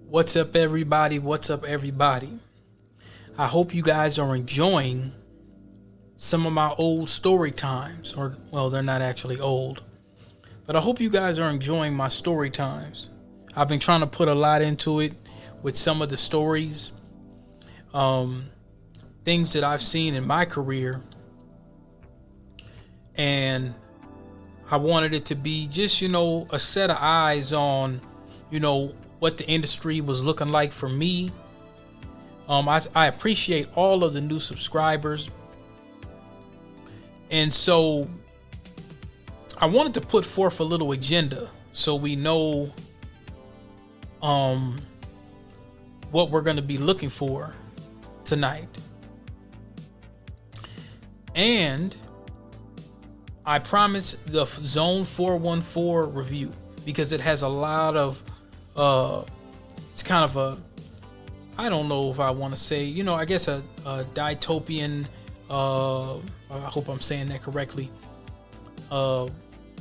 What's up, everybody? What's up, everybody? I hope you guys are enjoying some of my old story times. Or, well, they're not actually old. But I hope you guys are enjoying my story times. I've been trying to put a lot into it with some of the stories. Things that I've seen in my career. And I wanted it to be just, a set of eyes on, what the industry was looking like for me. I appreciate all of the new subscribers. And so I wanted to put forth a little agenda so we know what we're going to be looking for tonight. And I promise the Zone 414 review, because it has a lot of it's kind of a, I don't know if I want to say, I guess a dystopian, I hope I'm saying that correctly,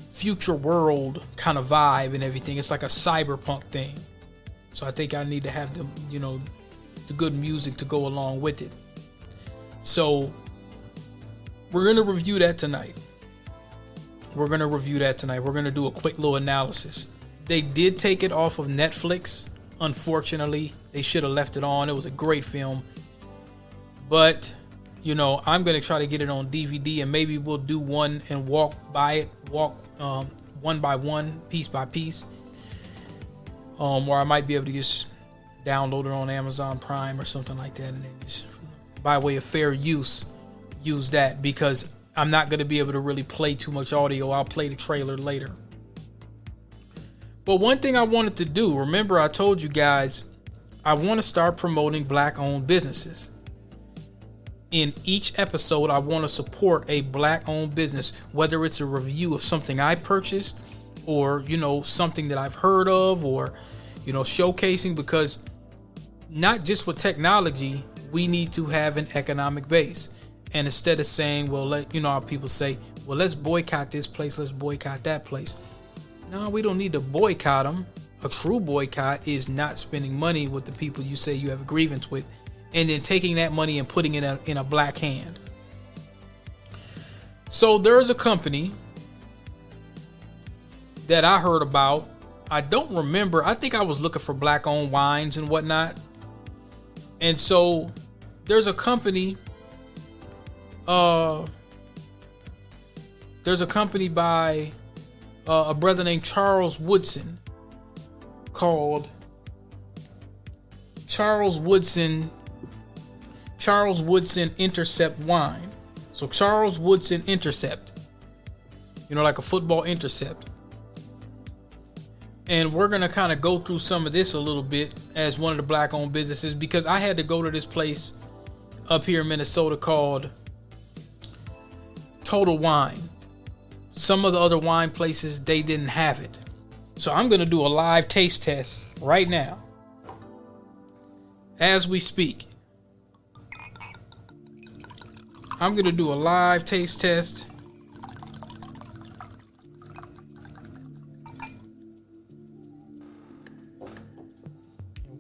future world kind of vibe and everything. It's like a cyberpunk thing. So I think I need to have the, the good music to go along with it. So we're going to review that tonight. We're going to do a quick little analysis. They did take it off of Netflix. Unfortunately, they should have left it on. It was a great film. But, I'm going to try to get it on DVD, and maybe we'll do one and walk one by one, piece by piece. Or I might be able to just download it on Amazon Prime or something like that, and then just, by way of fair use that, because I'm not going to be able to really play too much audio. I'll play the trailer later. But one thing I wanted to do, remember I told you guys, I want to start promoting Black-owned businesses. In each episode, I want to support a Black-owned business, whether it's a review of something I purchased or, something that I've heard of, or, showcasing, because not just with technology, we need to have an economic base. And instead of saying, well, how people say, well, let's boycott this place, let's boycott that place. No, we don't need to boycott them. A true boycott is not spending money with the people you say you have a grievance with, and then taking that money and putting it in a black hand. So there's a company that I heard about. I don't remember. I think I was looking for Black-owned wines and whatnot. And so there's a company. There's a company by a brother named Charles Woodson, called Charles Woodson Intercept Wine. So Charles Woodson Intercept, like a football intercept. And we're going to kind of go through some of this a little bit as one of the Black-owned businesses, because I had to go to this place up here in Minnesota called Total Wine. Some of the other wine places, they didn't have it. So I'm going to do a live taste test right now, as we speak. I'm going to do a live taste test.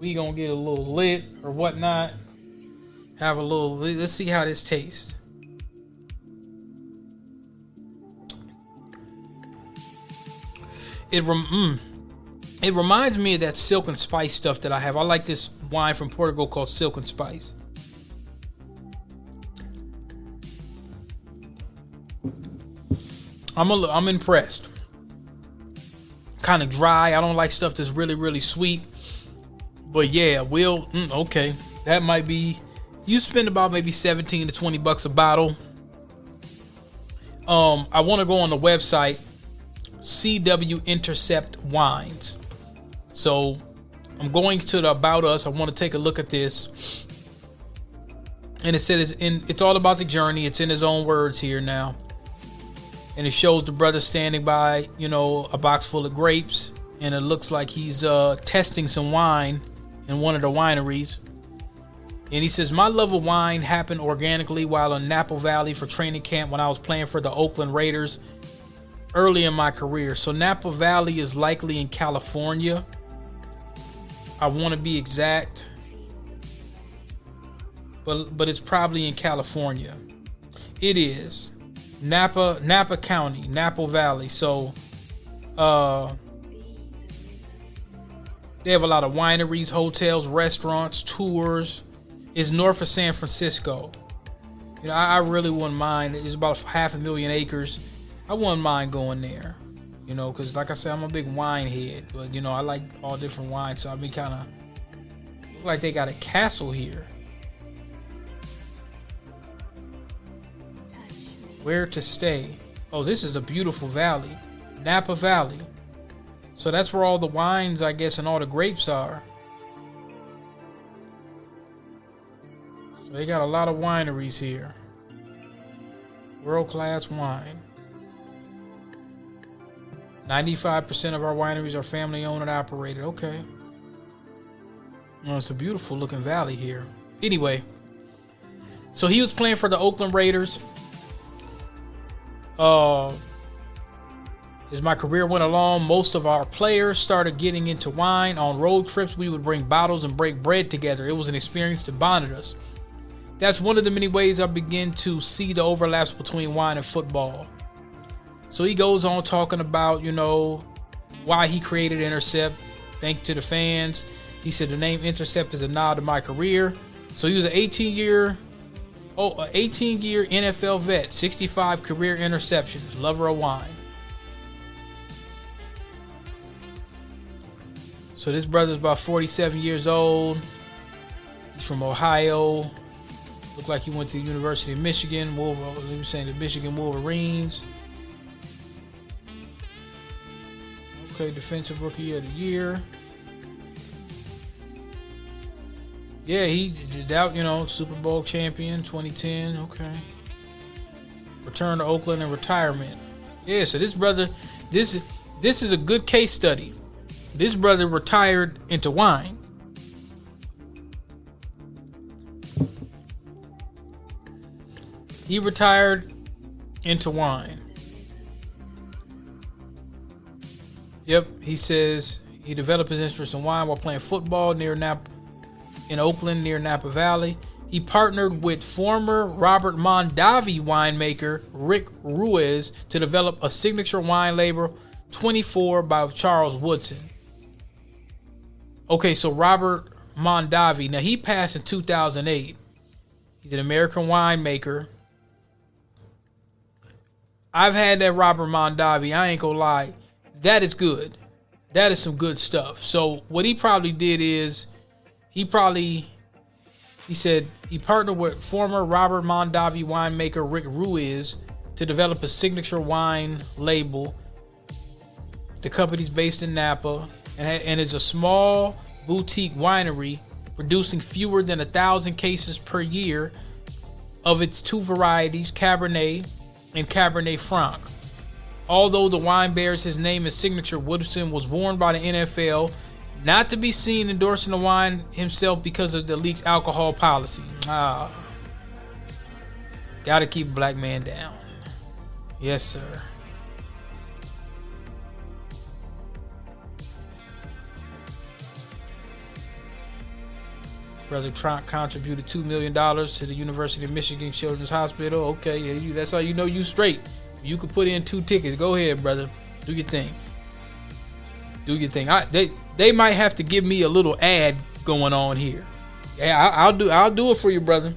We going to get a little lit or whatnot. Have a little, let's see how this tastes. It reminds me of that Silk and Spice stuff that I have. I like this wine from Portugal called Silk and Spice. I'm impressed. Kind of dry. I don't like stuff that's really, really sweet. But yeah, okay. That might be, you spend about maybe $17 to $20 a bottle. I want to go on the website, CW Intercept Wines. So I'm going to the About Us. I want to take a look at this. And it said it's all about the journey. It's in his own words here now. And it shows the brother standing by, a box full of grapes. And it looks like he's testing some wine in one of the wineries. And he says, my love of wine happened organically while in Napa Valley for training camp when I was playing for the Oakland Raiders early in my career. So Napa Valley is likely in California. I want to be exact, but it's probably in California. It is Napa County, Napa Valley. So they have a lot of wineries, hotels, restaurants, tours. It's north of San Francisco. You know, I really wouldn't mind. It's about 500,000 acres. I wouldn't mind going there. You know, because like I said, I'm a big wine head. But, you know, I like all different wines. So I'll be kind of... Look like they got a castle here. Where to stay? Oh, this is a beautiful valley. Napa Valley. So that's where all the wines, I guess, and all the grapes are. So they got a lot of wineries here. World-class wine. 95% of our wineries are family-owned and operated. Okay. Well, it's a beautiful-looking valley here. Anyway, so he was playing for the Oakland Raiders. As my career went along, most of our players started getting into wine. On road trips, we would bring bottles and break bread together. It was an experience that bonded us. That's one of the many ways I begin to see the overlaps between wine and football. So he goes on talking about, you know, why he created Intercept. Thank you to the fans. He said the name Intercept is a nod to my career. So he was an 18-year NFL vet, 65 career interceptions, lover of wine. So this brother's about 47 years old. He's from Ohio. Looked like he went to the University of Michigan. He was saying the Michigan Wolverines. Okay, Defensive Rookie of the Year. Yeah, he did out, you know, Super Bowl champion, 2010. Okay. Returned to Oakland and retirement. Yeah, so this brother, this is a good case study. This brother retired into wine. He retired into wine. Yep, he says he developed his interest in wine while playing football in Oakland near Napa Valley. He partnered with former Robert Mondavi winemaker Rick Ruiz to develop a signature wine label, 24 by Charles Woodson. Okay, so Robert Mondavi, now he passed in 2008. He's an American winemaker. I've had that Robert Mondavi. I ain't gonna lie. That is good. That is some good stuff. So what he probably did is he said he partnered with former Robert Mondavi winemaker Rick Ruiz to develop a signature wine label. The company's based in Napa and is a small boutique winery producing fewer than 1,000 cases per year of its two varieties, Cabernet and Cabernet Franc. Although the wine bears his name as signature, Woodson was warned by the NFL not to be seen endorsing the wine himself because of the league's alcohol policy. Gotta keep a black man down. Yes, sir. Brother Trump contributed $2 million to the University of Michigan Children's Hospital. Okay, that's how you know you straight. You could put in 2 tickets. Go ahead, brother. Do your thing. Do your thing. They might have to give me a little ad going on here. Yeah, I'll do it for you, brother.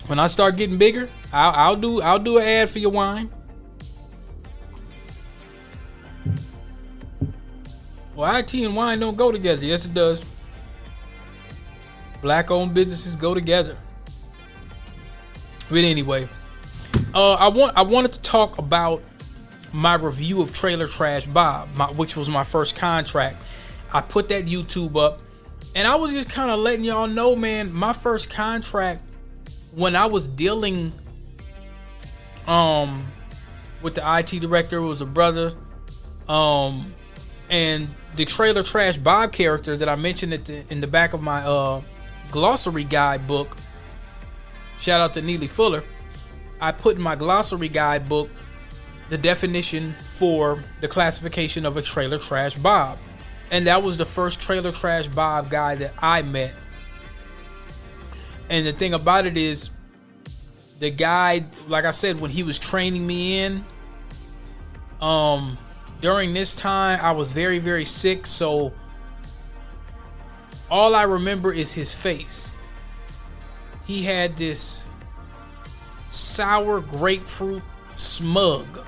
When I start getting bigger, I'll do an ad for your wine. Well, IT and wine don't go together. Yes, it does. Black-owned businesses go together. But anyway, I wanted to talk about my review of Trailer Trash Bob, which was my first contract. I put that YouTube up, and I was just kind of letting y'all know, man, my first contract when I was dealing with the IT director was a brother, and the Trailer Trash Bob character that I mentioned in the back of my glossary guide book. Shout out to Neely Fuller. I put in my glossary guide book the definition for the classification of a Trailer Trash Bob. And that was the first Trailer Trash Bob guy that I met. And the thing about it is, the guy, like I said, when he was training me in, during this time, I was very, very sick. So all I remember is his face. He had this sour grapefruit smug.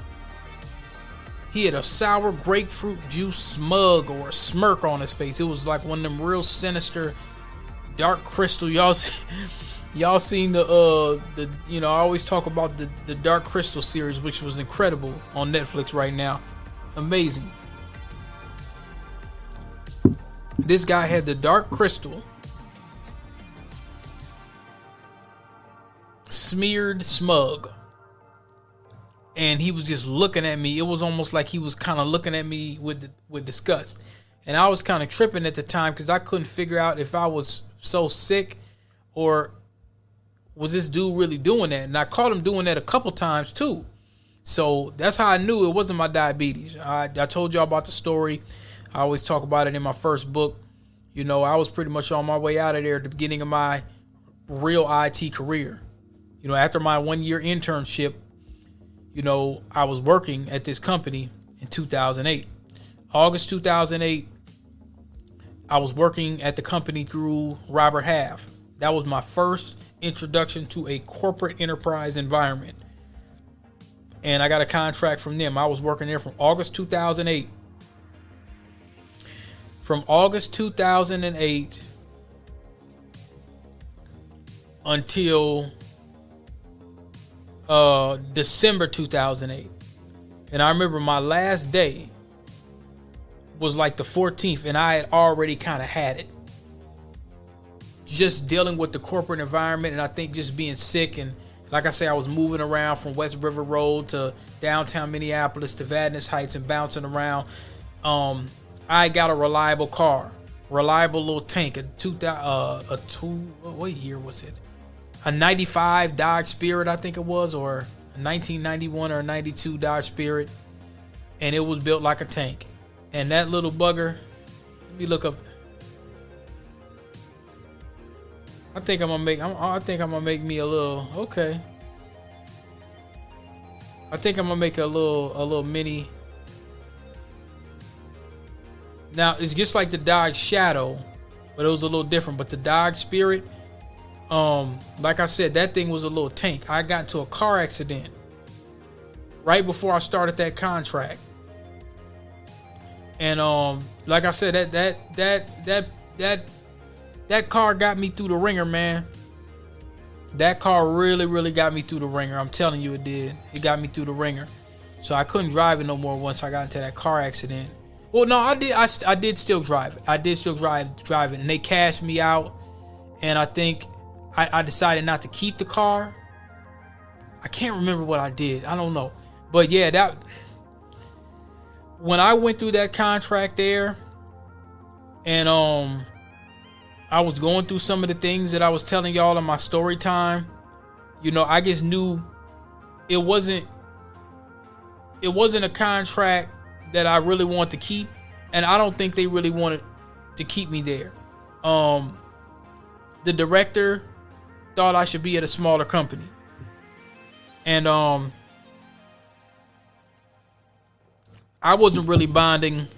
He had a sour grapefruit juice smug or a smirk on his face. It was like one of them real sinister dark crystal. Y'all seen the I always talk about the Dark Crystal series, which was incredible on Netflix right now. Amazing. This guy had the Dark Crystal smeared smug. And he was just looking at me. It was almost like he was kind of looking at me with disgust. And I was kind of tripping at the time because I couldn't figure out if I was so sick or was this dude really doing that. And I caught him doing that a couple times too. So that's how I knew it wasn't my diabetes. I told y'all about the story. I always talk about it in my first book. You know, I was pretty much on my way out of there at the beginning of my real IT career. You know, after my 1-year internship, you know, I was working at this company in 2008. August 2008, I was working at the company through Robert Half. That was my first introduction to a corporate enterprise environment. And I got a contract from them. I was working there from August 2008. From August 2008 until December 2008. And I remember my last day was like the 14th, and I had already kind of had it. Just dealing with the corporate environment, and I think just being sick, and like I say, I was moving around from West River Road to downtown Minneapolis to Vadnais Heights and bouncing around. I got a reliable car, reliable little tank, what year was it? A 95 Dodge Spirit, I think it was, or a 1991 or a 92 Dodge Spirit. And it was built like a tank. And that little bugger, let me look up. I think I'm gonna make me a little, okay. I think I'm gonna make a little mini. Now it's just like the Dodge Shadow, but it was a little different. But the Dodge Spirit, like I said, that thing was a little tank. I got into a car accident right before I started that contract. And like I said, that car got me through the ringer, man. That car really got me through the ringer. I'm telling you, it did. It got me through the ringer. So I couldn't drive it no more once I got into that car accident. Well, no, I did still drive it. I did still drive it, and they cashed me out. And I think I decided not to keep the car. I can't remember what I did. I don't know. But yeah, when I went through that contract there, and I was going through some of the things that I was telling y'all in my story time, you know, I just knew it wasn't a contract that I really wanted to keep, and I don't think they really wanted to keep me there. The director thought I should be at a smaller company, and I wasn't really bonding.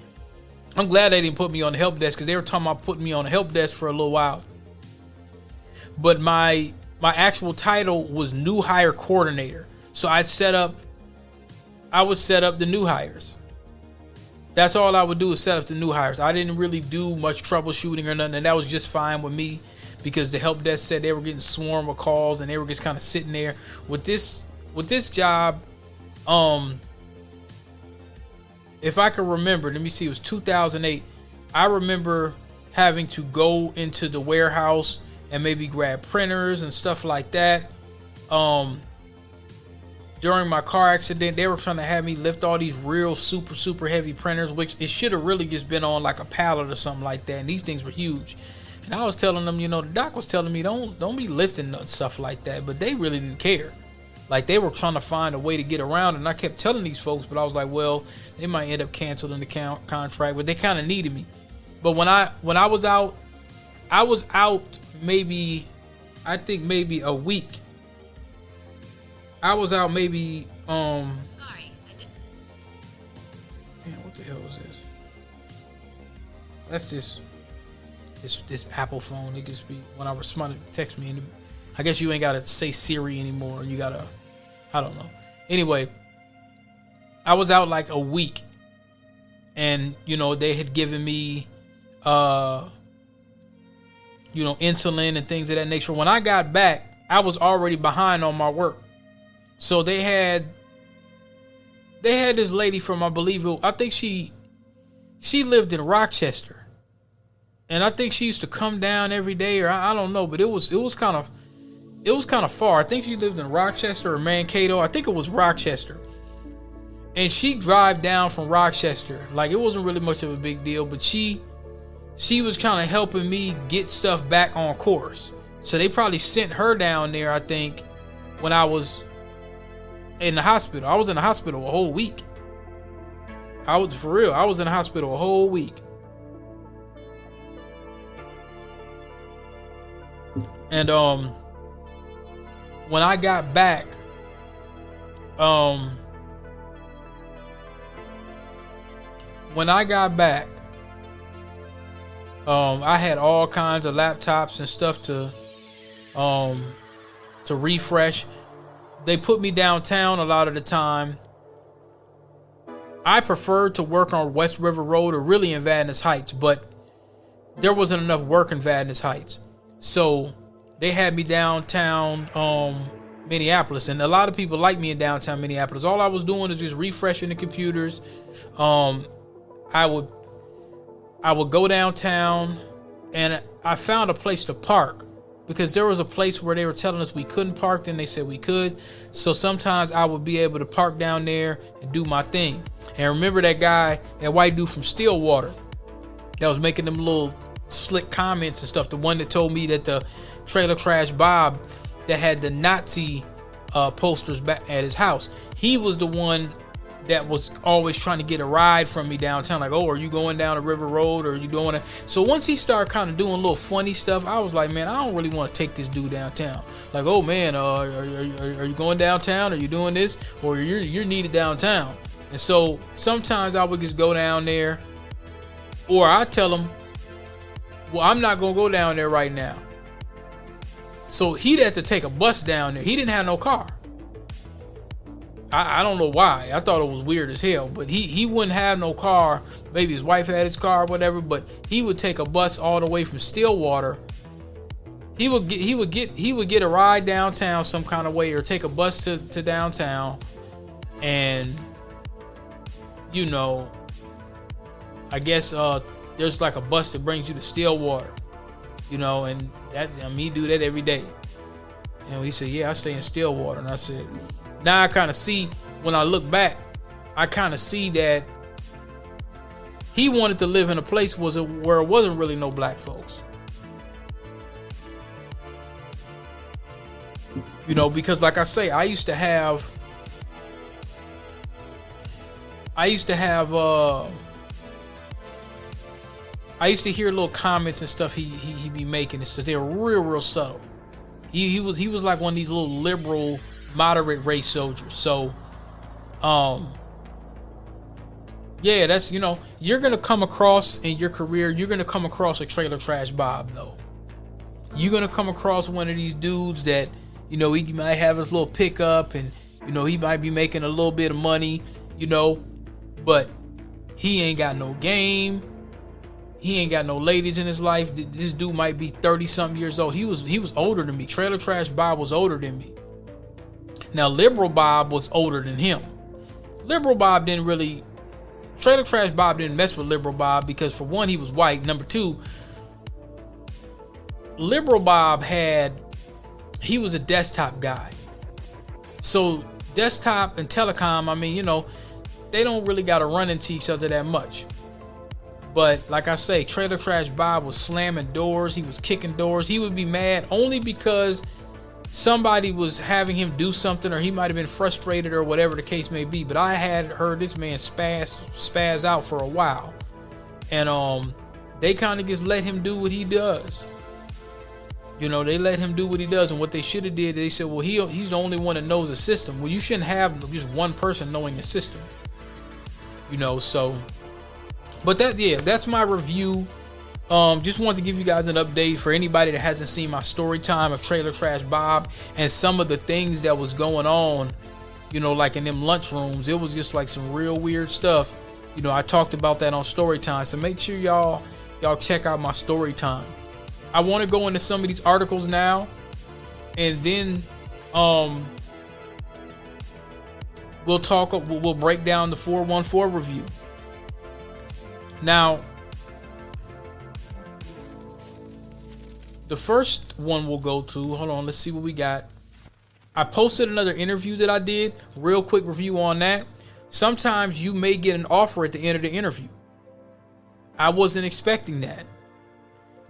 I'm glad they didn't put me on the help desk, because they were talking about putting me on the help desk for a little while. But my actual title was new hire coordinator. So I would set up the new hires. That's all I would do, is set up the new hires. I didn't really do much troubleshooting or nothing, and that was just fine with me, because the help desk said they were getting swarmed with calls, and they were just kind of sitting there. With this job, if I can remember, let me see, it was 2008. I remember having to go into the warehouse and maybe grab printers and stuff like that. During my car accident, they were trying to have me lift all these real super heavy printers, which it should have really just been on like a pallet or something like that. And these things were huge. And I was telling them, you know, the doc was telling me, don't be lifting stuff like that. But they really didn't care. Like, they were trying to find a way to get around, and I kept telling these folks, but I was like, well, they might end up canceling the contract, but they kind of needed me. But when I was out, maybe, I think maybe a week. I was out maybe Sorry, I didn't. Damn, what the hell is this? That's just this Apple phone. It just be whenever somebody text me, and I guess you ain't gotta say Siri anymore. You gotta, I don't know. Anyway, I was out like a week, and they had given me insulin and things of that nature. When I got back, I was already behind on my work. So they had this lady from, I think she lived in Rochester. And I think she used to come down every day, or I don't know, but it was kind of far. I think she lived in Rochester or Mankato. I think it was Rochester. And she drive down from Rochester. Like, it wasn't really much of a big deal, but she was kind of helping me get stuff back on course. So they probably sent her down there, I think, when I was in the hospital. I was in the hospital a whole week. I was in the hospital a whole week. And when I got back, I had all kinds of laptops and stuff to refresh. They put me downtown a lot of the time. I preferred to work on West River Road or really in Vadnais Heights, but there wasn't enough work in Vadnais Heights. So they had me downtown Minneapolis, and a lot of people like me in downtown Minneapolis. All I was doing is just refreshing the computers. I would go downtown, and I found a place to park, because there was a place where they were telling us we couldn't park, then they said we could. So sometimes I would be able to park down there and do my thing. And remember that white dude from Stillwater that was making them little slick comments and stuff, the one that told me that the Trailer Trash Bob that had the Nazi posters back at his house, he was the one that was always trying to get a ride from me downtown. Like, oh, are you going down a River Road, or are you doing it? So once he started kind of doing a little funny stuff, I was like, man, I don't really want to take this dude downtown. Like, oh man, are you going downtown? Are you doing this? Or you're needed downtown. And so sometimes I would just go down there, or I tell him, well, I'm not gonna go down there right now. So he'd have to take a bus down there. He didn't have no car. I don't know why. I thought it was weird as hell, but he wouldn't have no car. Maybe his wife had his car or whatever, but he would take a bus all the way from Stillwater. He would get a ride downtown some kind of way, or take a bus to downtown, and I guess there's like a bus that brings you to Stillwater, and he do that every day. And he said, yeah, I stay in Stillwater. And I said, now I kind of see, when I look back, I kind of see that he wanted to live in a place where it wasn't really no black folks. Because like I say, I used to hear little comments and stuff he'd be making and stuff. They were real subtle. He was like one of these little liberal, moderate race soldiers. So yeah, that's, you're gonna come across in your career, you're gonna come across a Trailer Trash Bob though. You're gonna come across one of these dudes that, he might have his little pickup, and he might be making a little bit of money, but he ain't got no game. He ain't got no ladies in his life. This dude might be 30 something years old. He was older than me. Trailer Trash Bob was older than me. Now, Liberal Bob was older than him. Trailer Trash Bob didn't mess with Liberal Bob because, for one, he was white. Number two, Liberal Bob he was a desktop guy. So desktop and telecom, they don't really got to run into each other that much. But like I say, Trailer Trash Bob was slamming doors. He was kicking doors. He would be mad only because somebody was having him do something, or he might have been frustrated, or whatever the case may be. But I had heard this man spaz out for a while. And They kind of just let him do what he does. You know, they let him do what he does. And what they should have did, they said, well, he's the only one that knows the system. Well, you shouldn't have just one person knowing the system. You know, so, but that's my review. Just wanted to give you guys an update for anybody that hasn't seen my story time of Trailer Trash Bob and some of the things that was going on, you know, like in them lunchrooms. It was just like some real weird stuff. You know, I talked about that on story time. So make sure y'all check out my story time. I want to go into some of these articles now, and then we'll break down the 414 review. Now, the first one we'll go to, hold on, let's see what we got. I posted another interview that I did, real quick review on that. Sometimes you may get an offer at the end of the interview. I wasn't expecting that.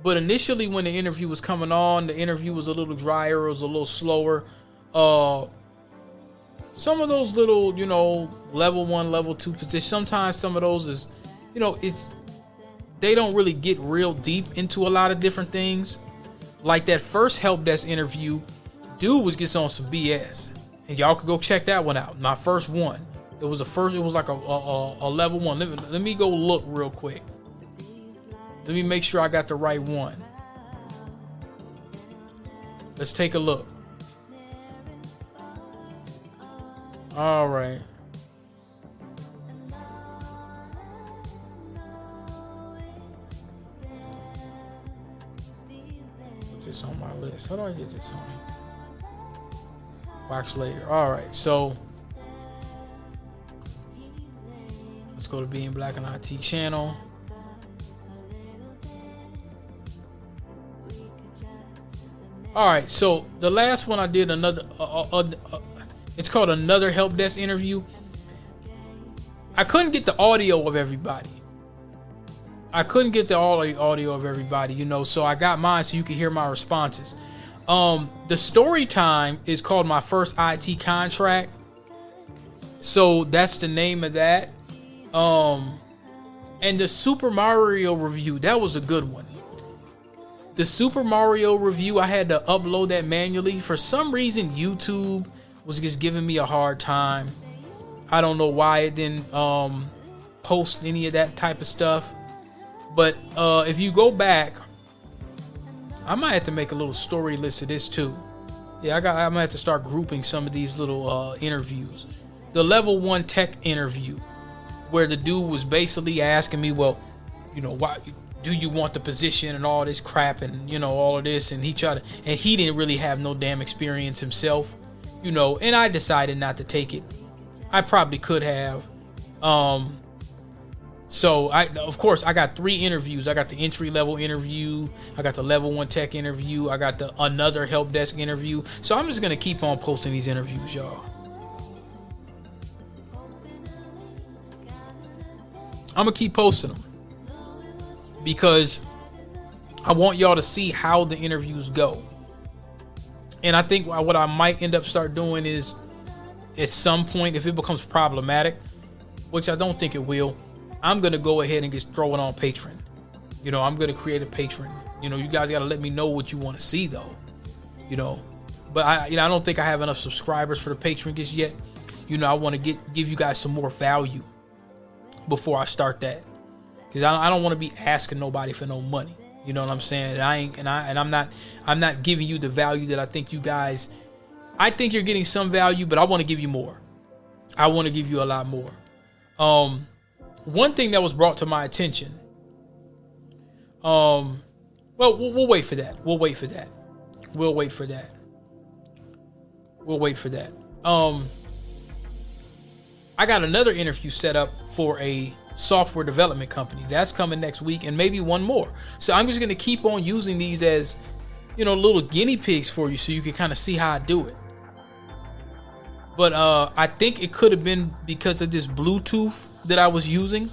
But initially when the interview was coming on, the interview was a little drier, it was a little slower. Some of those little, you know, level 1, level 2 positions, sometimes some of those is, you know, they don't really get real deep into a lot of different things. Like that first help desk interview, dude was just on some BS. And y'all could go check that one out. My first one. It was like a level 1. Let me go look real quick. Let me make sure I got the right one. Let's take a look. All right. Put this on my list. How do I get this on? Watch later. All right. So let's go to Being Black and IT channel. All right, so the last one I did another, it's called another help desk interview. I couldn't get the audio of everybody. You know, so I got mine so you can hear my responses. The story time is called My First IT Contract. So that's the name of that. And the Super Mario review, that was a good one. The Super Mario review, I had to upload that manually. For some reason, YouTube was just giving me a hard time. I don't know why it didn't post any of that type of stuff. But if you go back, I might have to make a little story list of this too. Yeah, I might have to start grouping some of these little interviews. The level 1 tech interview, where the dude was basically asking me, well, you know, why do you want the position and all this crap and, you know, all of this, and he didn't really have no damn experience himself, you know, and I decided not to take it. I probably could have. So of course I got 3 interviews. I got the entry level interview, I got the level 1 tech interview, I got the another help desk interview. So I'm just gonna keep on posting these interviews, y'all. I'm gonna keep posting them because I want y'all to see how the interviews go. And I think what I might end up start doing is, at some point, if it becomes problematic, which I don't think it will, I'm going to go ahead and just throw it on Patreon. You know, I'm going to create a Patreon. You know, you guys got to let me know what you want to see, though. You know, but I don't think I have enough subscribers for the Patreon just yet. You know, I want to give you guys some more value before I start that. Because I don't want to be asking nobody for no money. You know what I'm saying? I'm not giving you the value that I think you guys. I think you're getting some value, but I want to give you more. I want to give you a lot more. One thing that was brought to my attention. Well, we'll wait for that. We'll wait for that. I got another interview set up for a software development company that's coming next week, and maybe one more. So I'm just going to keep on using these as, you know, little guinea pigs for you, so you can kind of see how I do it. But I think it could have been because of this Bluetooth that I was using.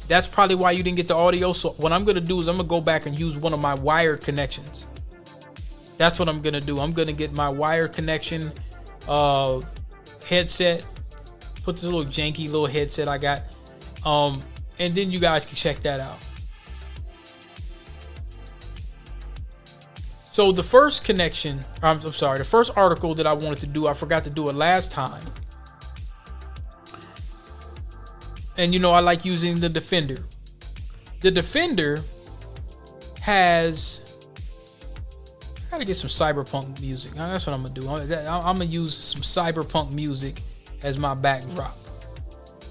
That's probably why you didn't get the audio. So what I'm going to do is I'm going to go back and use one of my wired connections. That's what I'm going to do. I'm going to get my wired connection headset, put this little janky little headset I got, and then you guys can check that out. So the first connection, I'm sorry, the first article that I wanted to do, I forgot to do it last time. And you know, I like using the Defender. The Defender has, I gotta get some cyberpunk music. That's what I'm gonna do. I'm gonna use some cyberpunk music as my backdrop.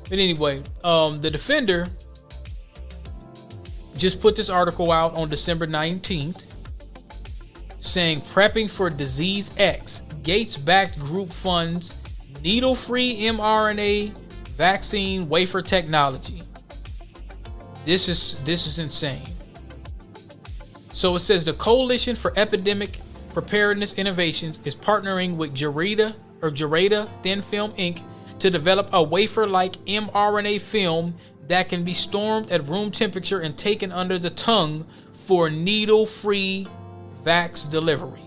But anyway, the Defender just put this article out on December 19th saying prepping for disease X. Gates-backed group funds needle-free mRNA vaccine wafer technology. This is insane. So it says the Coalition for Epidemic Preparedness Innovations is partnering with Gereda Thin Film Inc. to develop a wafer-like mRNA film that can be stormed at room temperature and taken under the tongue for needle-free vax delivery.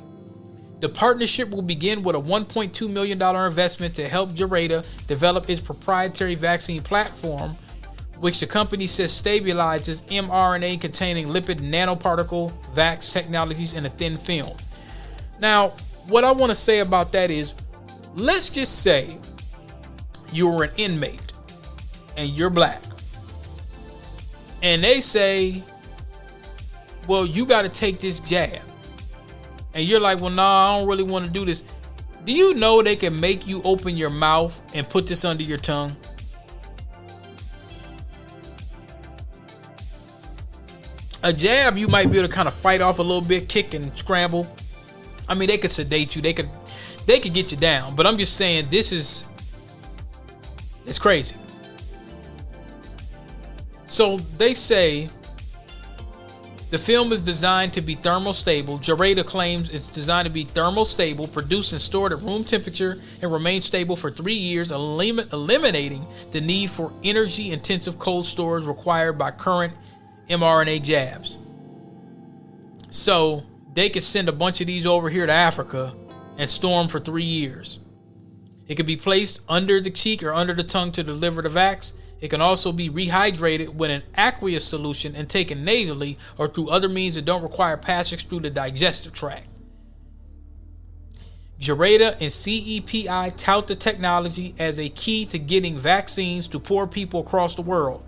The partnership will begin with a $1.2 million investment to help Gereda develop its proprietary vaccine platform, which the company says stabilizes mRNA containing lipid nanoparticle vax technologies in a thin film. Now, what I want to say about that is, let's just say you're an inmate and you're black, and they say, well, you got to take this jab. And you're like, well, nah, I don't really want to do this. Do you know they can make you open your mouth and put this under your tongue? A jab, you might be able to kind of fight off a little bit, kick and scramble. I mean, they could sedate you. They could get you down. But I'm just saying, it's crazy. So they say the film is designed to be thermal stable. Gereda claims it's designed to be thermal stable, produced and stored at room temperature, and remain stable for 3 years, eliminating the need for energy-intensive cold storage required by current mRNA jabs. So they could send a bunch of these over here to Africa and store them for 3 years. It can be placed under the cheek or under the tongue to deliver the vax. It can also be rehydrated with an aqueous solution and taken nasally or through other means that don't require passage through the digestive tract. Gereda and CEPI tout the technology as a key to getting vaccines to poor people across the world.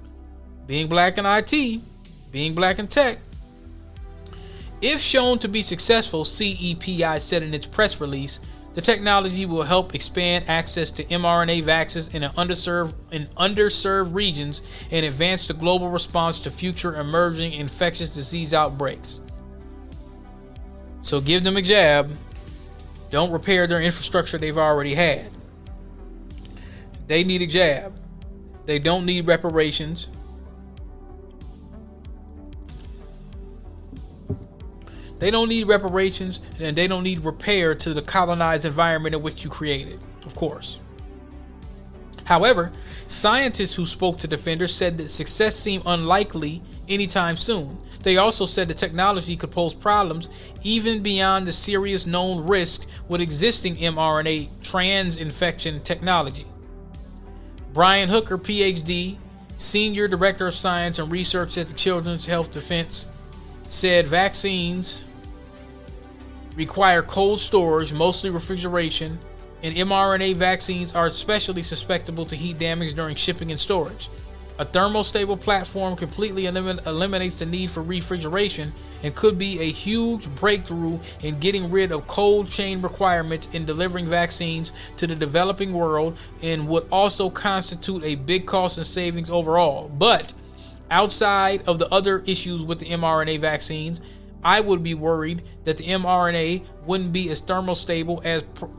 Being black in IT, being black in tech. If shown to be successful, CEPI said in its press release, the technology will help expand access to mRNA vaccines in underserved regions and advance the global response to future emerging infectious disease outbreaks. So give them a jab. Don't repair their infrastructure they've already had. They need a jab. They don't need reparations. They don't need reparations, and they don't need repair to the colonized environment in which you created, of course. However, scientists who spoke to Defender said that success seemed unlikely anytime soon. They also said the technology could pose problems even beyond the serious known risk with existing mRNA trans-infection technology. Brian Hooker, PhD, Senior Director of Science and Research at the Children's Health Defense, said vaccines require cold storage, mostly refrigeration, and mRNA vaccines are especially susceptible to heat damage during shipping and storage. A thermostable platform completely eliminates the need for refrigeration and could be a huge breakthrough in getting rid of cold chain requirements in delivering vaccines to the developing world, and would also constitute a big cost and savings overall. But outside of the other issues with the mRNA vaccines, I would be worried that the mRNA wouldn't be as thermostable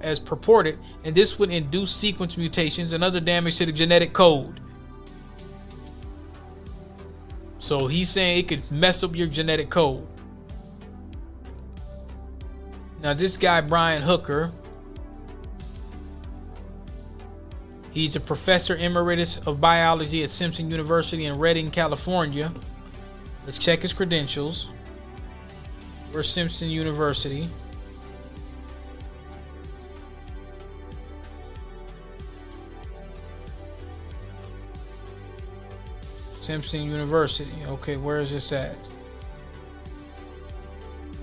as purported, and this would induce sequence mutations and other damage to the genetic code. So he's saying it could mess up your genetic code. Now this guy, Brian Hooker, he's a professor emeritus of biology at Simpson University in Redding, California. Let's check his credentials. Where's Simpson University? Simpson University. Okay, where is this at?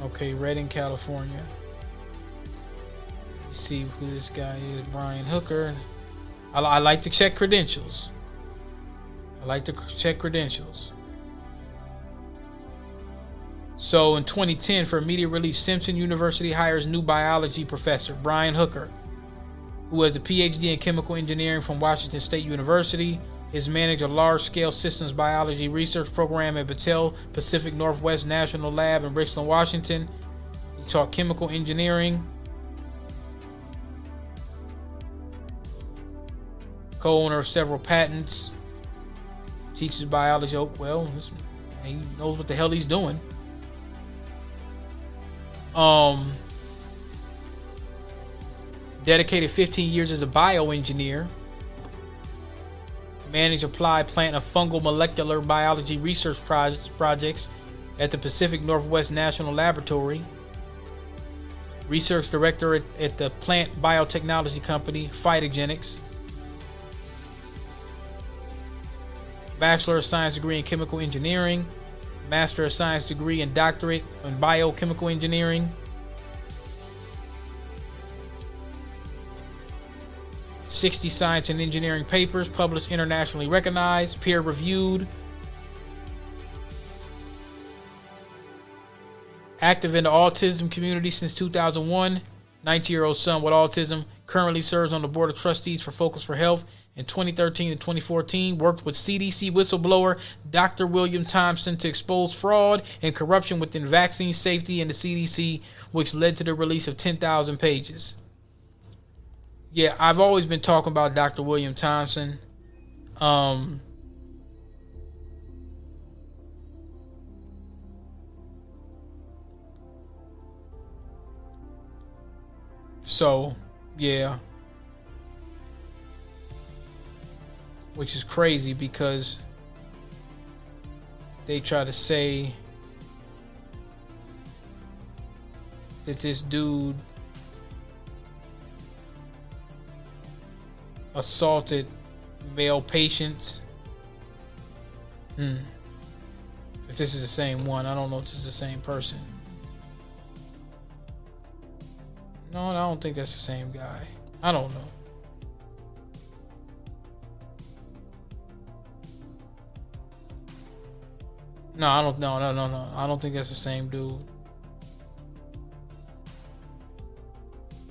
Okay, Redding, California. Let's see who this guy is. Brian Hooker. I like to check credentials. So in 2010, for immediate release, Simpson University hires new biology professor, Brian Hooker, who has a PhD in chemical engineering from Washington State University. Has managed a large-scale systems biology research program at Battelle Pacific Northwest National Lab in Richland, Washington. He taught chemical engineering. Co-owner of several patents. Teaches biology. Oh, well, he knows what the hell he's doing. Dedicated 15 years as a bioengineer. Managed applied plant and fungal molecular biology research projects at the Pacific Northwest National Laboratory. Research director at the plant biotechnology company Phytogenics. Bachelor of Science degree in chemical engineering. Master of Science degree and doctorate in biochemical engineering. 60 science and engineering papers published, internationally recognized, peer reviewed. Active in the autism community since 2001. 19-year-old son with autism. Currently serves on the board of trustees for Focus for Health. In 2013 and 2014, worked with CDC whistleblower Dr. William Thompson to expose fraud and corruption within vaccine safety in the CDC, which led to the release of 10,000 pages. Yeah, I've always been talking about Dr. William Thompson. So, yeah. Which is crazy because they try to say that this dude assaulted male patients. If this is the same one, I don't know if this is the same person. No, I don't think that's the same guy. I don't know. No, I don't. No. I don't think that's the same dude.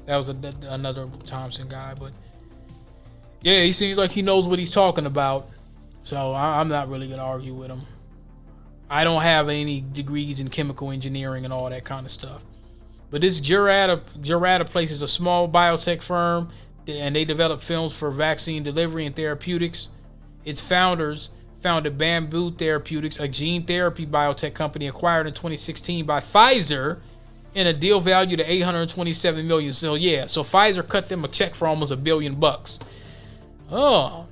That was another Thompson guy, but yeah, he seems like he knows what he's talking about. So I'm not really gonna argue with him. I don't have any degrees in chemical engineering and all that kind of stuff. But this Gerada Place is a small biotech firm, and they develop films for vaccine delivery and therapeutics. Its founders founded Bamboo Therapeutics, a gene therapy biotech company acquired in 2016 by Pfizer in a deal valued at $827 million. So yeah, so Pfizer cut them a check for almost $1 billion. Oh,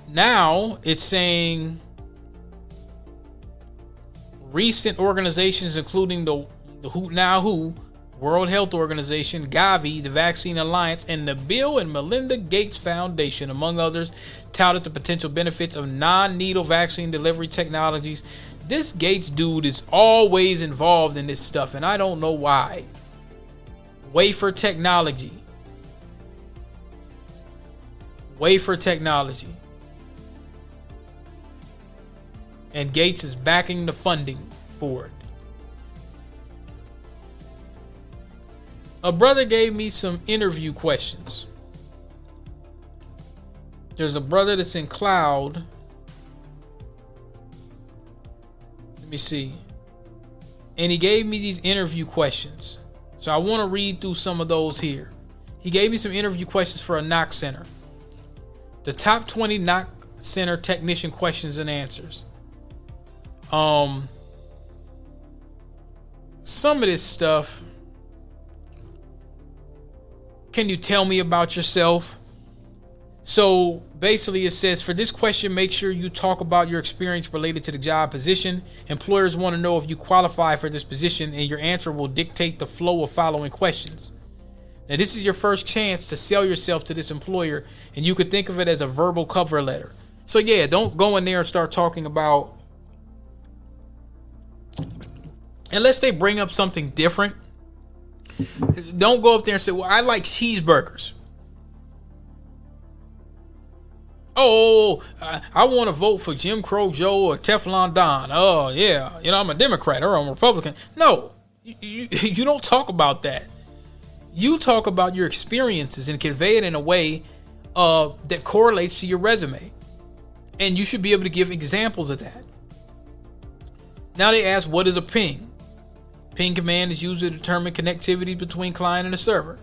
now it's saying recent organizations, including the WHO, World Health Organization, Gavi, the Vaccine Alliance, and the Bill and Melinda Gates Foundation, among others, touted the potential benefits of non-needle vaccine delivery technologies. This Gates dude is always involved in this stuff, and I don't know why. Wafer technology. And Gates is backing the funding for it. A brother gave me some interview questions. There's a brother that's in cloud. Let me see. And he gave me these interview questions. So I want to read through some of those here. He gave me some interview questions for a knock center. The top 20 knock center technician questions and answers. Some of this stuff. Can you tell me about yourself? So basically it says, for this question, make sure you talk about your experience related to the job position. Employers want to know if you qualify for this position, and your answer will dictate the flow of following questions. Now, this is your first chance to sell yourself to this employer, and you could think of it as a verbal cover letter. So yeah, don't go in there and start talking about unless they bring up something different, don't go up there and say, well, I like cheeseburgers. Oh, I want to vote for Jim Crow Joe or Teflon Don. Oh, yeah, I'm a Democrat or I'm a Republican. No, you don't talk about that. You talk about your experiences and convey it in a way that correlates to your resume. And you should be able to give examples of that. Now they ask, what is a ping? Ping command is used to determine connectivity between client and a server.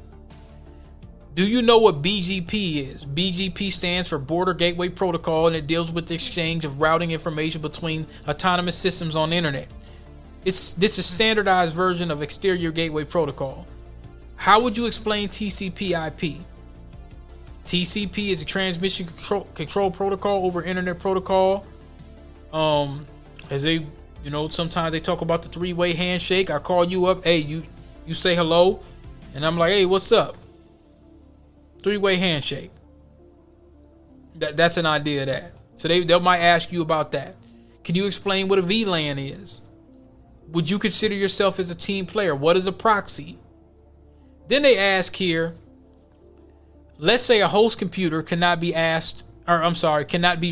Do you know what BGP is? BGP stands for Border Gateway Protocol, and it deals with the exchange of routing information between autonomous systems on the internet. This is a standardized version of Exterior Gateway Protocol. How would you explain TCP/IP? TCP is a transmission control protocol over internet protocol. As they, sometimes they talk about the three-way handshake. I call you up, hey, you say hello, and I'm like, hey, what's up? Three-way handshake. That's an idea of that. So they might ask you about that. Can you explain what a VLAN is? Would you consider yourself as a team player? What is a proxy? Then they ask here, let's say a host computer cannot be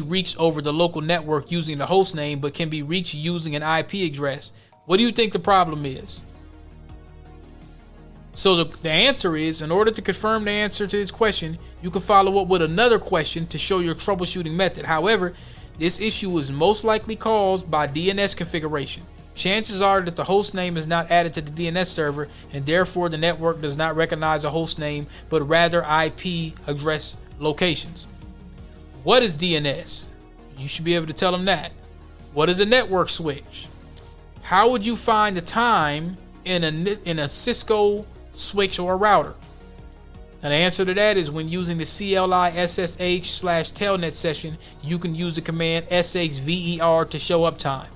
reached over the local network using the host name, but can be reached using an IP address. What do you think the problem is? So the answer is, in order to confirm the answer to this question, you can follow up with another question to show your troubleshooting method. However, this issue is most likely caused by DNS configuration. Chances are that the host name is not added to the DNS server, and therefore the network does not recognize a host name, but rather IP address locations. What is DNS? You should be able to tell them that. What is a network switch? How would you find the time in a Cisco switch or a router? And the answer to that is, when using the CLI SSH/telnet session, you can use the command shver to show uptime.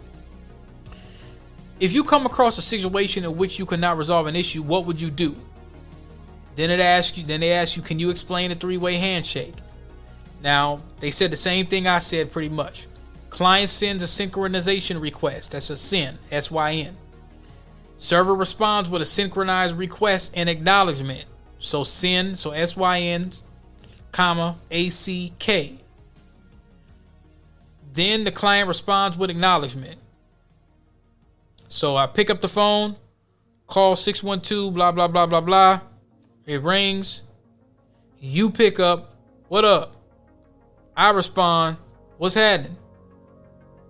If you come across a situation in which you cannot resolve an issue, what would you do? Then they ask you, can you explain a three-way handshake? Now, they said the same thing I said pretty much. Client sends a synchronization request. That's a SYN, S-Y-N. Server responds with a synchronized request and acknowledgement. So SYN, so S-Y-N, comma, A-C-K. Then the client responds with acknowledgement. So I pick up the phone, call 612, blah, blah, blah, blah, blah. It rings. You pick up, what up? I respond, what's happening?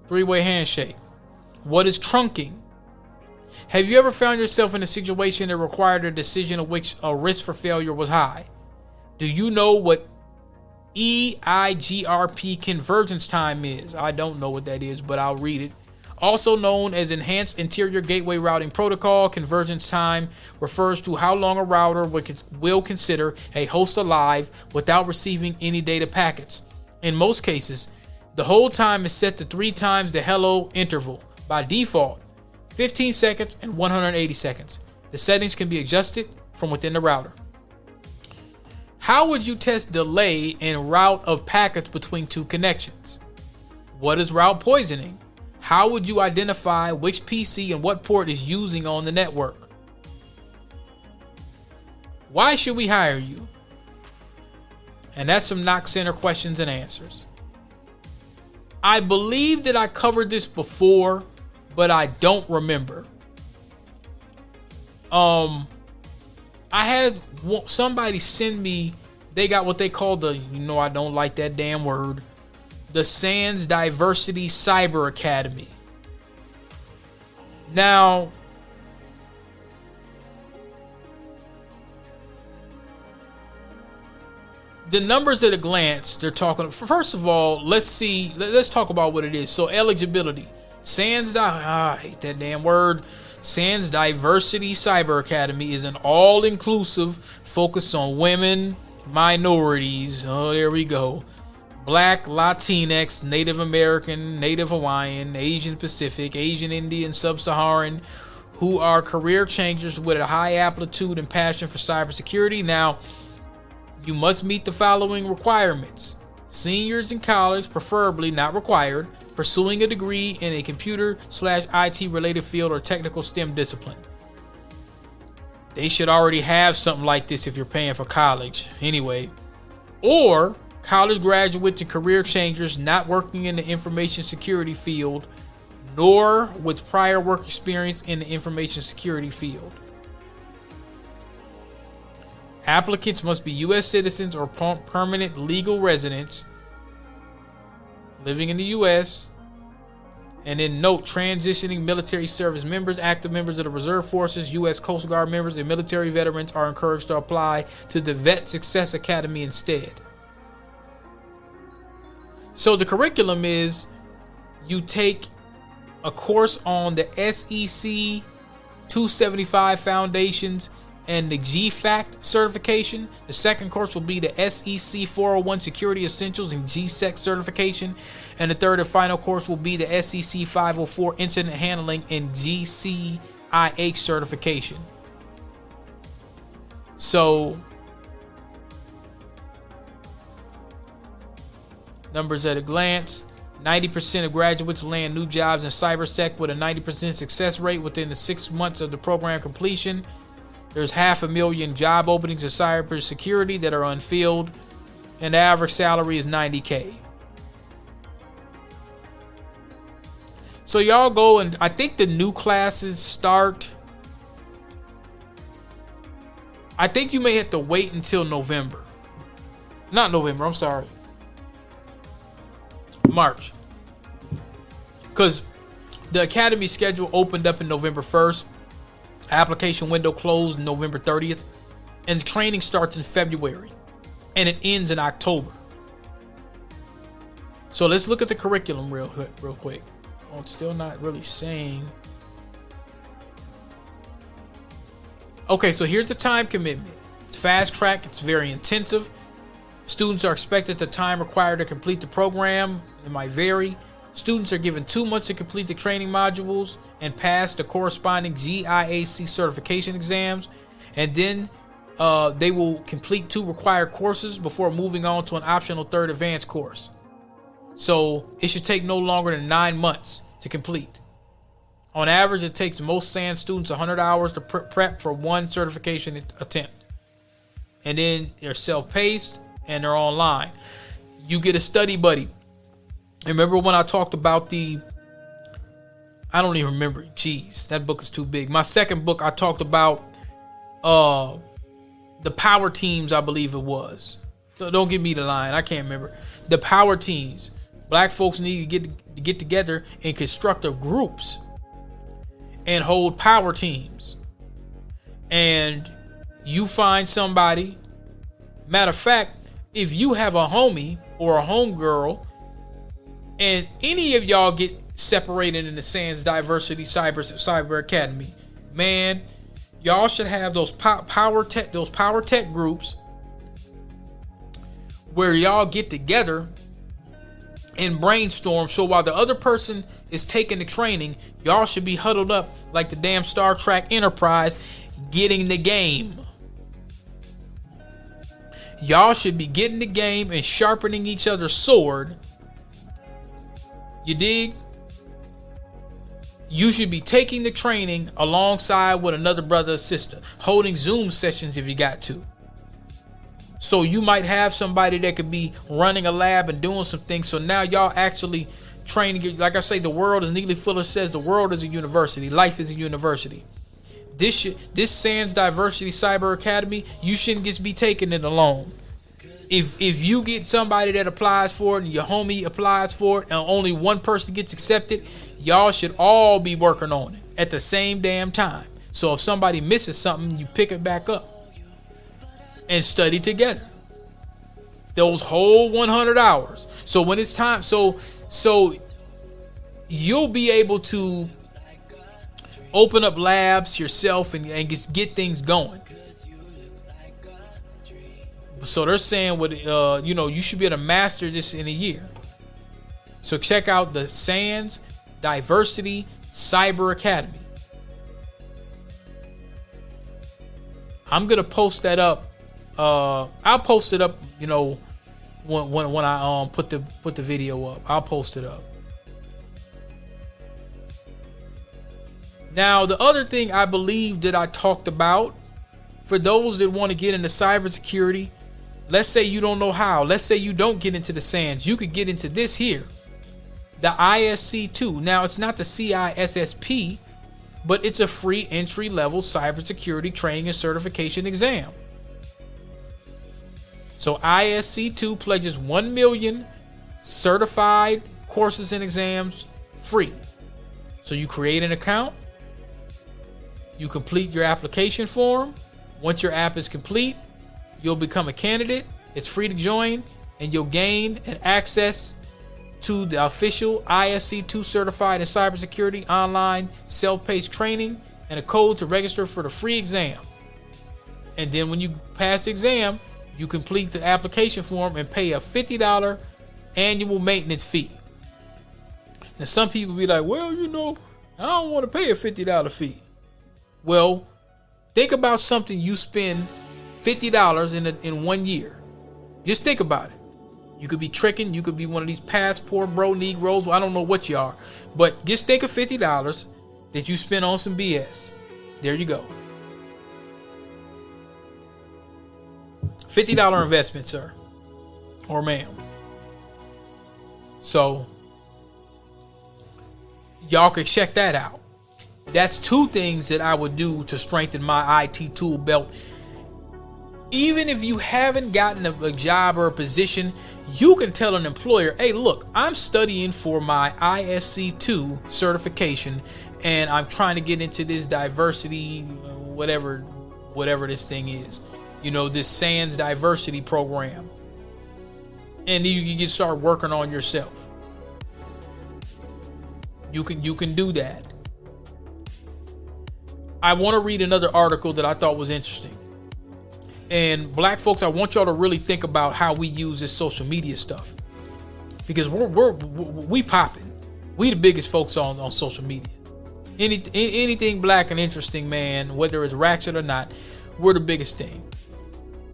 Three-way handshake. What is trunking? Have you ever found yourself in a situation that required a decision of which a risk for failure was high? Do you know what EIGRP convergence time is? I don't know what that is, but I'll read it. Also known as Enhanced Interior Gateway Routing Protocol, convergence time refers to how long a router will consider a host alive without receiving any data packets. In most cases, the hold time is set to 3 times the hello interval. By default, 15 seconds and 180 seconds. The settings can be adjusted from within the router. How would you test delay and route of packets between two connections? What is route poisoning? How would you identify which PC and what port is using on the network? Why should we hire you? And that's some knock center questions and answers. I believe that I covered this before, but I don't remember. I had somebody send me, they got what they call I don't like that damn word, the SANS Diversity Cyber Academy. Now, the numbers at a glance, they're talking. First of all, let's talk about what it is. So, eligibility. I hate that damn word. SANS Diversity Cyber Academy is an all-inclusive focus on women, minorities. Oh, there we go. Black, Latinx, Native American, Native Hawaiian, Asian Pacific, Asian Indian, Sub-Saharan, who are career changers with a high aptitude and passion for cybersecurity. Now, you must meet the following requirements. Seniors in college, preferably not required, pursuing a degree in a computer/IT related field or technical STEM discipline. They should already have something like this if you're paying for college anyway. Or college graduates and career changers not working in the information security field, nor with prior work experience in the information security field. Applicants must be U.S. citizens or permanent legal residents living in the U.S. And then note, transitioning military service members, active members of the reserve forces, U.S. Coast Guard members, and military veterans are encouraged to apply to the Vet Success Academy instead. So the curriculum is you take a course on the SEC 275 Foundations and the GFACT certification. The second course will be the SEC 401 Security Essentials and GSEC certification. And the third and final course will be the SEC 504 Incident Handling and GCIH certification. So, numbers at a glance. 90% of graduates land new jobs in cybersec with a 90% success rate within the 6 months of the program completion. There's 500,000 job openings in cybersecurity that are unfilled, and the average salary is $90K. So y'all go, and I think the new classes start. I think you may have to wait until November. Not November, I'm sorry. March. Because the academy schedule opened up in November 1st. Application window closed November 30th, and training starts in February, and it ends in October. So let's look at the curriculum real quick. Oh, it's still not really saying. Okay, so here's the time commitment. It's fast track. It's very intensive. Students are expected the time required to complete the program. It might vary. Students are given 2 months to complete the training modules and pass the corresponding GIAC certification exams. And then they will complete 2 required courses before moving on to an optional 3rd advanced course. So it should take no longer than 9 months to complete. On average, it takes most SANS students 100 hours to prep for 1 certification attempt. And then they're self-paced and they're online. You get a study buddy. Remember when I talked about I don't even remember. Jeez, that book is too big. My second book, I talked about the power teams, I believe it was. So don't give me the line. I can't remember. The power teams. Black folks need to get together in constructive groups and hold power teams. And you find somebody. Matter of fact, if you have a homie or a homegirl, and any of y'all get separated in the SANS Diversity Cyber Academy, man, y'all should have those power tech groups where y'all get together and brainstorm. So while the other person is taking the training, y'all should be huddled up like the damn Star Trek Enterprise getting the game. Y'all should be getting the game and sharpening each other's sword. You dig? You should be taking the training alongside with another brother or sister, holding Zoom sessions if you got to. So you might have somebody that could be running a lab and doing some things. So now y'all actually training. Like I say, the world, as Neely Fuller says, the world is a university. Life is a university. This SANS Diversity Cyber Academy, you shouldn't just be taking it alone. If you get somebody that applies for it and your homie applies for it and only one person gets accepted, y'all should all be working on it at the same damn time. So if somebody misses something, you pick it back up and study together. Those whole 100 hours. So when it's time, so you'll be able to open up labs yourself and just get things going. So they're saying you should be able to master this in a year. So check out the SANS Diversity Cyber Academy. I'm gonna post that up. I'll post it up. When I put the video up, I'll post it up. Now, the other thing I believe that I talked about, for those that want to get into cybersecurity, let's say you don't know how. Let's say you don't get into the SANS. You could get into this here, the ISC2. Now, it's not the CISSP, but it's a free entry-level cybersecurity training and certification exam. So ISC2 pledges 1 million certified courses and exams free. So you create an account, you complete your application form. Once your app is complete, you'll become a candidate. It's free to join, and you'll gain an access to the official ISC2 certified in cybersecurity online self-paced training and a code to register for the free exam. And then when you pass the exam, you complete the application form and pay a $50 annual maintenance fee. Now, some people be like, well, I don't want to pay a $50 fee. Well, think about something you spend $50 in 1 year. Just think about it. You could be tricking. You could be one of these passport bro Negroes. Well, I don't know what you are. But just think of $50 that you spend on some BS. There you go. $50 investment, sir. Or ma'am. So, y'all can check that out. That's two things that I would do to strengthen my IT tool belt. Even if you haven't gotten a job or a position, you can tell an employer, hey, look, I'm studying for my ISC2 certification, and I'm trying to get into this diversity, whatever this thing is. This SANS diversity program. And you can start working on yourself. You can do that. I want to read another article that I thought was interesting. And black folks, I want y'all to really think about how we use this social media stuff, because we popping. We the biggest folks on social media. Anything black and interesting, man, whether it's ratchet or not, we're the biggest thing.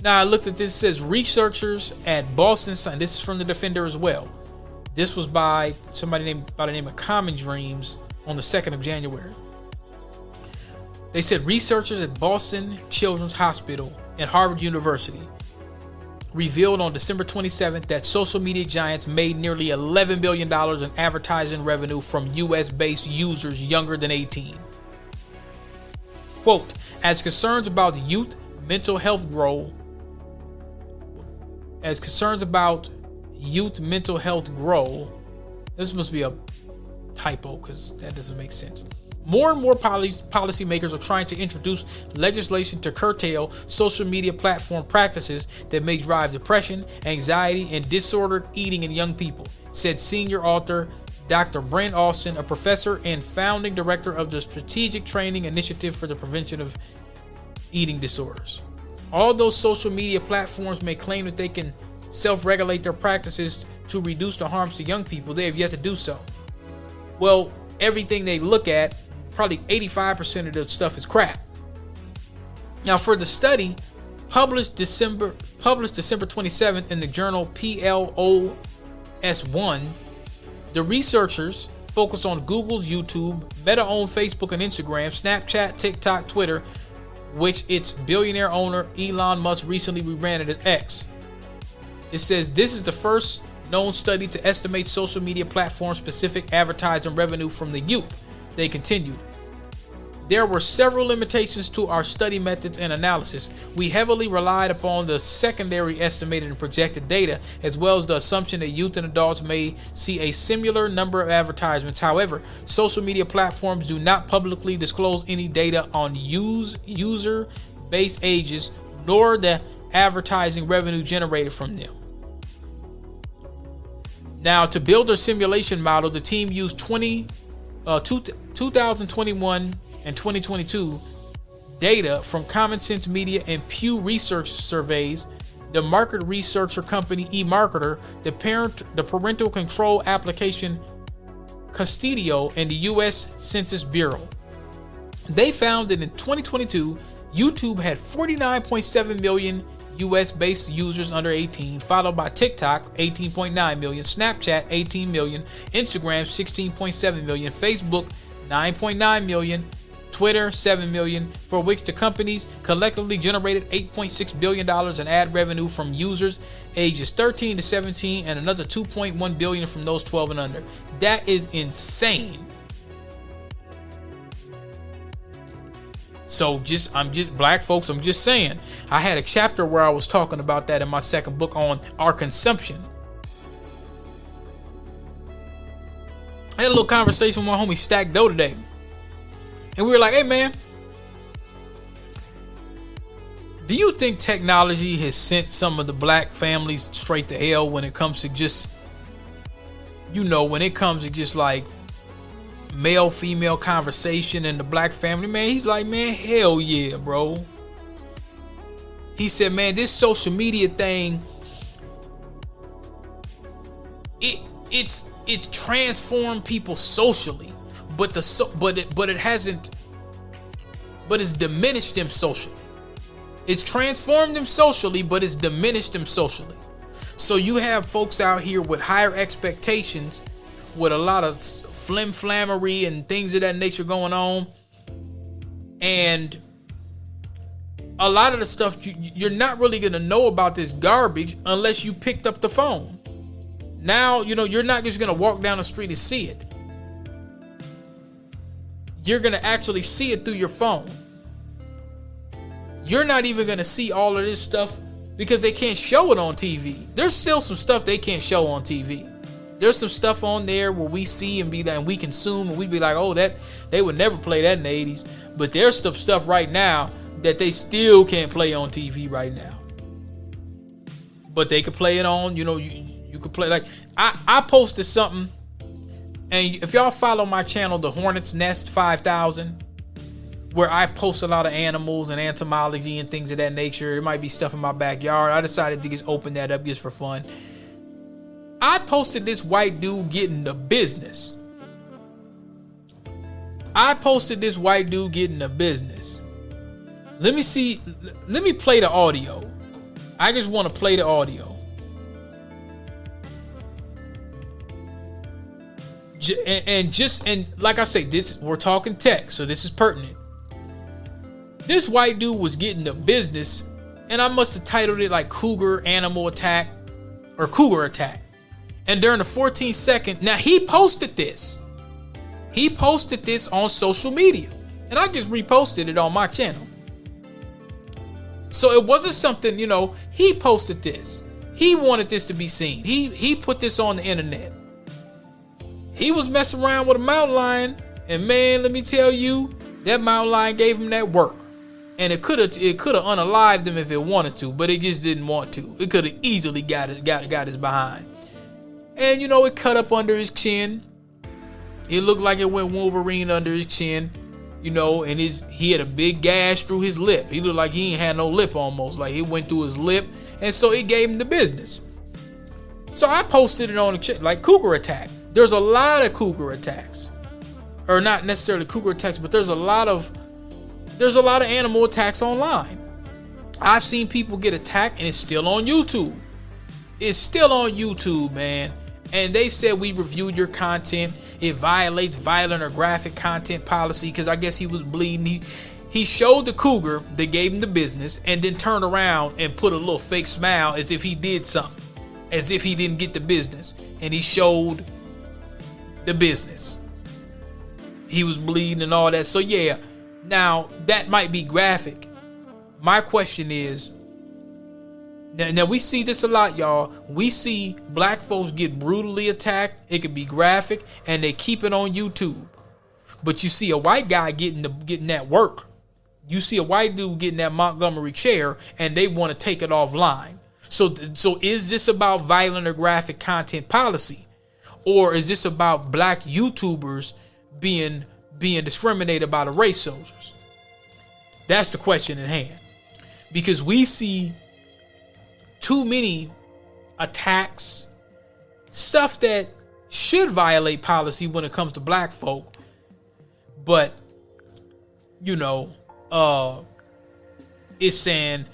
Now, I looked at this. It says researchers at Boston Science. This is from the Defender as well. This was by somebody by the name of Common Dreams on the 2nd of January. They said researchers at Boston Children's Hospital and Harvard University revealed on December 27th that social media giants made nearly $11 billion in advertising revenue from US-based users younger than 18. Quote, as concerns about youth mental health grow, this must be a typo because that doesn't make sense. More and more policymakers are trying to introduce legislation to curtail social media platform practices that may drive depression, anxiety, and disordered eating in young people, said senior author Dr. Brent Austin, a professor and founding director of the Strategic Training Initiative for the Prevention of Eating Disorders. Although social media platforms may claim that they can self-regulate their practices to reduce the harms to young people, they have yet to do so. Well, everything they look at, probably 85% of the stuff is crap. Now, for the study published December 27th in the journal PLOS1, the researchers focused on Google's YouTube, Meta-owned Facebook and Instagram, Snapchat, TikTok, Twitter, which its billionaire owner Elon Musk recently rebranded as X. It says this is the first known study to estimate social media platform-specific advertising revenue from the youth. They continued. There were several limitations to our study methods and analysis. We heavily relied upon the secondary estimated and projected data, as well as the assumption that youth and adults may see a similar number of advertisements. However, social media platforms do not publicly disclose any data on user-based ages, nor the advertising revenue generated from them. Now, to build their simulation model, the team used 2021 and 2022 data from Common Sense Media and Pew Research surveys, the market researcher company eMarketer, the parental control application Custodio, and the U.S. Census Bureau. They found that in 2022, YouTube had 49.7 million US-based users under 18, followed by TikTok, 18.9 million, Snapchat, 18 million, Instagram, 16.7 million, Facebook, 9.9 million, Twitter, 7 million, for which the companies collectively generated $8.6 billion in ad revenue from users ages 13 to 17 and another $2.1 billion from those 12 and under. That is insane. So black folks, I'm just saying, I had a chapter where I was talking about that in my second book on our consumption. I had a little conversation with my homie Stack Doe today. And we were like, hey man, do you think technology has sent some of the black families straight to hell when it comes to just, when it comes to just like male-female conversation in the black family? Man, he's like, man, hell yeah, bro. He said, man, this social media thing, it's transformed people socially, but it's diminished them socially. It's transformed them socially, but it's diminished them socially. So you have folks out here with higher expectations, with a lot of flim-flammery and things of that nature going on, and a lot of the stuff you're not really going to know about this garbage unless you picked up the phone. Now, you're not just going to walk down the street and see it. You're going to actually see it through your phone. You're not even going to see all of this stuff because they can't show it on TV. There's still some stuff they can't show on TV. There's some stuff on there where we see and be like, and we consume, and we be like, oh, that they would never play that in the 80s. But there's some stuff right now that they still can't play on TV right now. But they could play it on, you could play, like, I posted something, and if y'all follow my channel, the Hornet's Nest 5000, where I post a lot of animals and entomology and things of that nature. It might be stuff in my backyard. I decided to just open that up just for fun. I posted this white dude getting the business. Let me play the audio. I just want to play the audio. And like I say, we're talking tech, so this is pertinent. This white dude was getting the business, and I must have titled it like Cougar Animal Attack or Cougar Attack. And during the 14 second, now he posted this. He posted this on social media, and I just reposted it on my channel. So it wasn't something, he posted this. He wanted this to be seen. He put this on the internet. He was messing around with a mountain lion, and man, let me tell you, that mountain lion gave him that work. And it could have unalived him if it wanted to, but it just didn't want to. It could have easily got his behind. And it cut up under his chin. It looked like it went Wolverine under his chin, and he had a big gash through his lip. He looked like he ain't had no lip almost, like it went through his lip, and so it gave him the business. So I posted it on like Cougar Attack. There's a lot of cougar attacks, or not necessarily cougar attacks, but there's a lot of animal attacks online. I've seen people get attacked, and it's still on YouTube. It's still on YouTube, man. And they said we reviewed your content. It violates violent or graphic content policy, because I guess he was bleeding. He showed the cougar that gave him the business, and then turned around and put a little fake smile as if he did something, as if he didn't get the business, and he showed the business. He was bleeding and all that. So yeah, now that might be graphic. My question is, now we see this a lot, y'all. We see black folks get brutally attacked. It could be graphic, and they keep it on YouTube. But you see a white guy getting that work. You see a white dude getting that Montgomery chair, and they want to take it offline. So is this about violent or graphic content policy? Or is this about black YouTubers being discriminated by the race soldiers? That's the question at hand. Because we see too many attacks, stuff that should violate policy when it comes to black folk. But, it's saying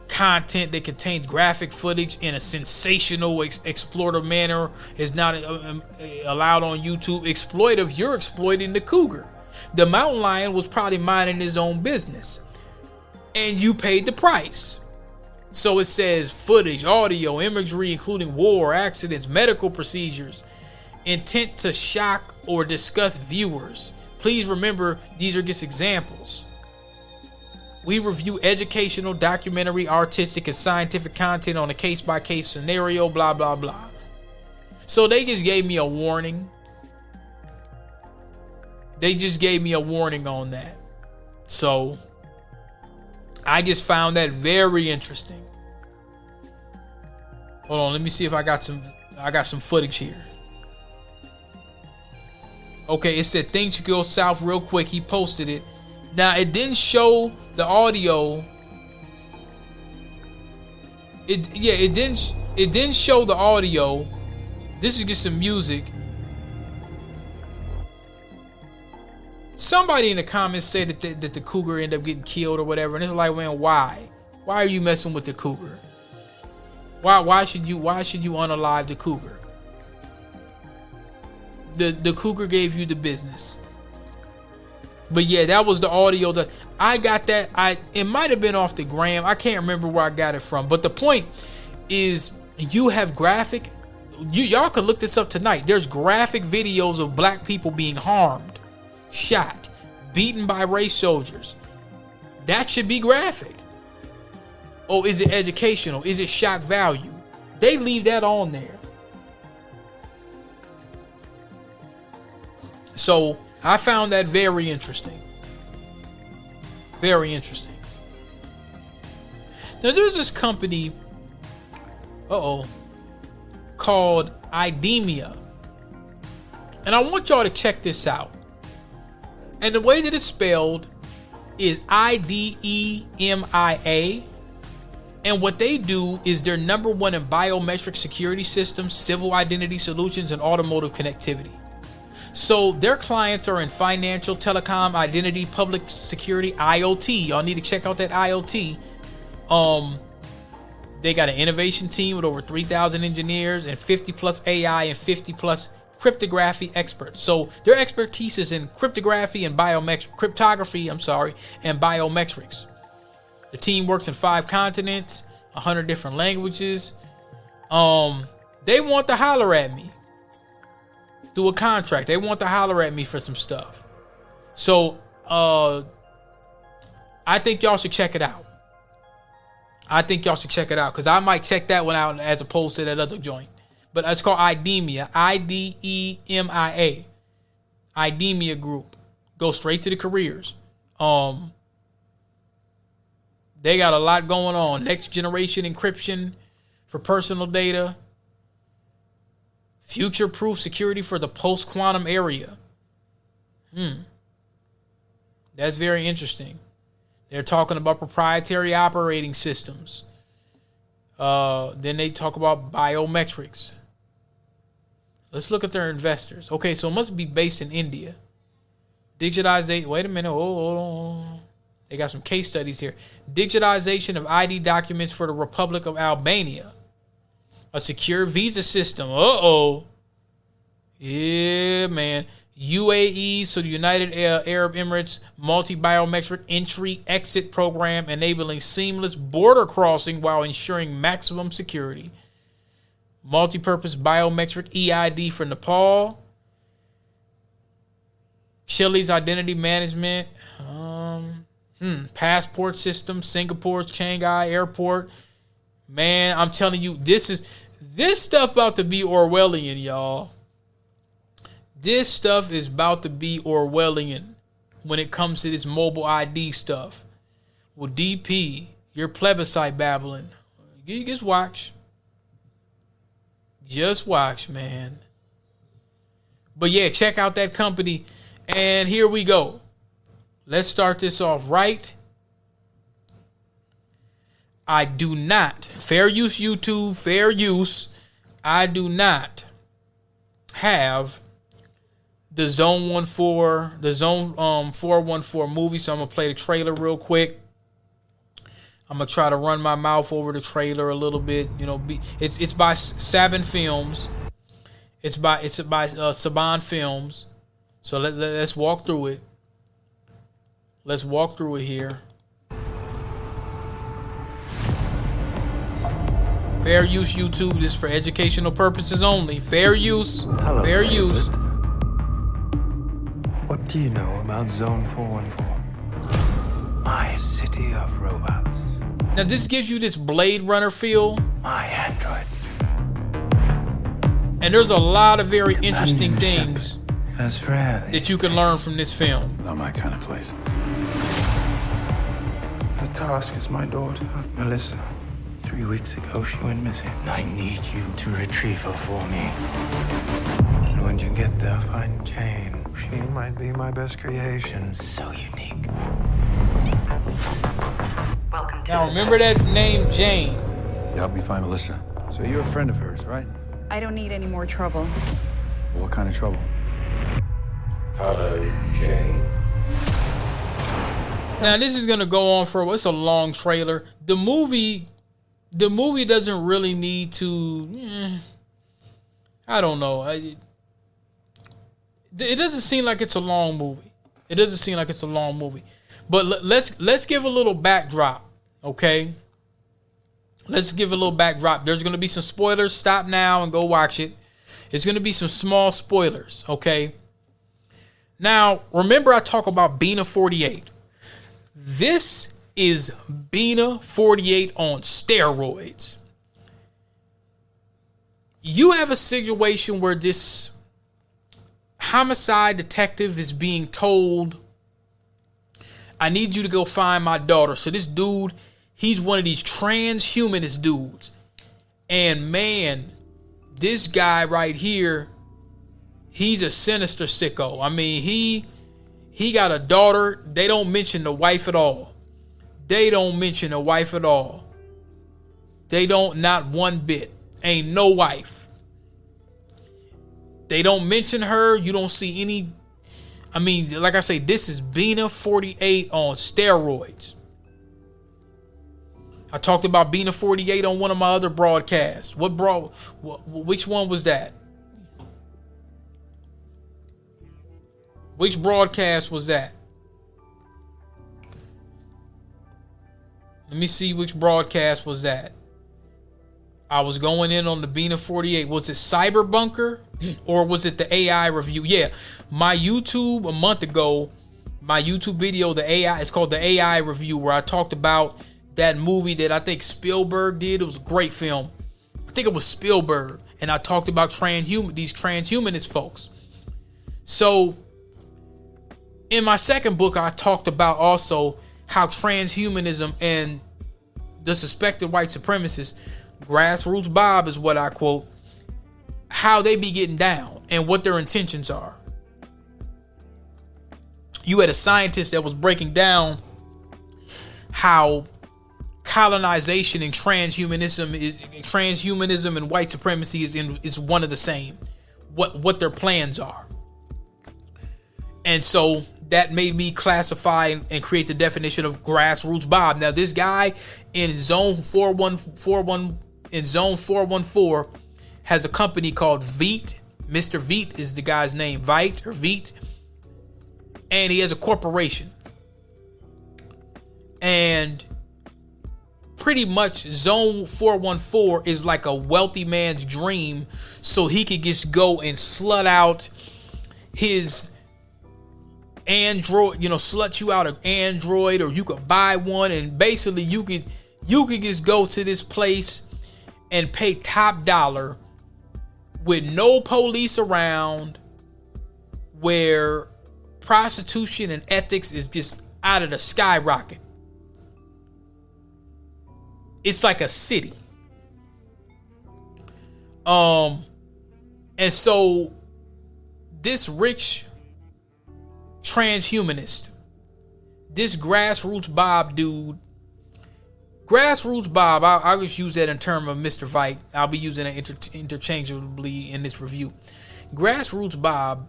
content that contains graphic footage in a sensational, exploitative manner is not allowed on YouTube. Exploitive, you're exploiting the cougar. The mountain lion was probably minding his own business, and you paid the price. So it says footage, audio, imagery, including war, accidents, medical procedures, intent to shock or disgust viewers. Please remember, these are just examples. We review educational, documentary, artistic, and scientific content on a case-by-case scenario, blah, blah, blah. So they just gave me a warning. They just gave me a warning on that. So I just found that very interesting. Hold on, let me see if I got some footage here. Okay, it said things go south real quick. He posted it. Now it didn't show the audio. It didn't show the audio. This is just some music. Somebody in the comments said that the cougar ended up getting killed or whatever, and it's like, man, why? Why are you messing with the cougar? Why should you unalive the cougar? The cougar gave you the business. But yeah, that was the audio that I got. It might have been off the gram. I can't remember where I got it from. But the point is, you have graphic. Y'all can look this up tonight. There's graphic videos of black people being harmed, shot, beaten by race soldiers. That should be graphic. Oh, is it educational? Is it shock value? They leave that on there. So I found that very interesting. Very interesting. Now there's this company, called IDEMIA. And I want y'all to check this out. And the way that it's spelled is IDEMIA. And what they do is they're number one in biometric security systems, civil identity solutions, and automotive connectivity. So their clients are in financial, telecom, identity, public security, IoT. Y'all need to check out that IoT. They got an innovation team with over 3,000 engineers and 50 plus AI and 50 plus cryptography experts. So their expertise is in cryptography and cryptography, and biometrics. The team works in 5 continents, 100 different languages. They want to holler at me through a contract. They want to holler at me for some stuff. So I think y'all should check it out. Because I might check that one out as opposed to that other joint. But it's called IDEMIA. IDEMIA. IDEMIA Group. Go straight to the careers. They got a lot going on. Next generation encryption for personal data. Future-proof security for the post-quantum area. That's very interesting. They're talking about proprietary operating systems. Then they talk about biometrics. Let's look at their investors. Okay, so it must be based in India. Digitization. Wait a minute. Hold on. They got some case studies here. Digitization of ID documents for the Republic of Albania. A secure visa system. Yeah, man. UAE, so the United Arab Emirates, multi-biometric entry-exit program enabling seamless border crossing while ensuring maximum security. Multi-purpose biometric EID for Nepal. Chile's identity management. Passport system, Singapore's Shanghai Airport. Man, I'm telling you, this stuff about to be Orwellian, y'all. This stuff is about to be Orwellian when it comes to this mobile ID stuff. Well, DP, you're plebiscite babbling. You just watch. Just watch, man. But yeah, check out that company. And here we go. Let's start this off right. I do not, fair use YouTube, fair use, I do not have the Zone 414 movie, so I'm going to play the trailer real quick. I'm going to try to run my mouth over the trailer a little bit. You know, it's by Saban Films. It's by Saban Films. So let's walk through it. Let's walk through it here. Fair use, YouTube. This is for educational purposes only. Fair use. Hello, fair use. What do you know about Zone 414? My city of robots. Now this gives you this Blade Runner feel. My androids. And there's a lot of very interesting things That's rare that you can learn from this film. Not my kind of place. The task is my daughter, Melissa. 3 weeks ago, she went missing. I need you to retrieve her for me. And when you get there, find Jane. She might be my best creation. So unique. Welcome to Now remember that name, Jane. You helped me find Melissa. So you're a friend of hers, right? I don't need any more trouble. Well, what kind of trouble? Hello, Jane. Now this is gonna go on for it's a long trailer. The movie doesn't really need to. I don't know. It doesn't seem like it's a long movie. But let's give a little backdrop, okay? Let's give a little backdrop. There's gonna be some spoilers. Stop now and go watch it. It's gonna be some small spoilers, okay? Now remember I talk about Bina 48. This is Bina 48 on steroids. You have a situation where this homicide detective is being told, I need you to go find my daughter. So this dude, he's one of these transhumanist dudes. And man, this guy right here, he's a sinister sicko. I mean, he got a daughter. They don't mention the wife at all. They don't, not one bit. Ain't no wife. They don't mention her. You don't see any. I mean, like I say, this is Bina 48 on steroids. I talked about Bina 48 on one of my other broadcasts. Which one was that? Which broadcast was that? Let me see which broadcast was that. I was going in on the Bina 48. Was it Cyber Bunker or was it the AI review? Yeah, my YouTube a month ago, my YouTube video, the AI, it's called the AI review, where I talked about that movie that I think Spielberg did. It was a great film. I think it was Spielberg, and I talked about these transhumanist folks. So in my second book, I talked about also how transhumanism and the suspected white supremacists, Grassroots Bob is what I quote, how they be getting down and what their intentions are. You had a scientist that was breaking down how colonization and transhumanism and white supremacy is one of the same. What their plans are. And so that made me classify and create the definition of Grassroots Bob. Now, this guy in Zone 414 has a company called Veet. Mr. Veet is the guy's name, Veet. And he has a corporation. And pretty much Zone 414 is like a wealthy man's dream, so he could just go and slut out his Android, slut you out of Android, or you could buy one, and basically you could just go to this place and pay top dollar with no police around, where prostitution and ethics is just out of the skyrocket. It's like a city. And so this rich transhumanist, this Grassroots Bob dude, Grassroots Bob, I'll just use that in terms of Mr. Vite. I'll be using it interchangeably in this review. Grassroots Bob,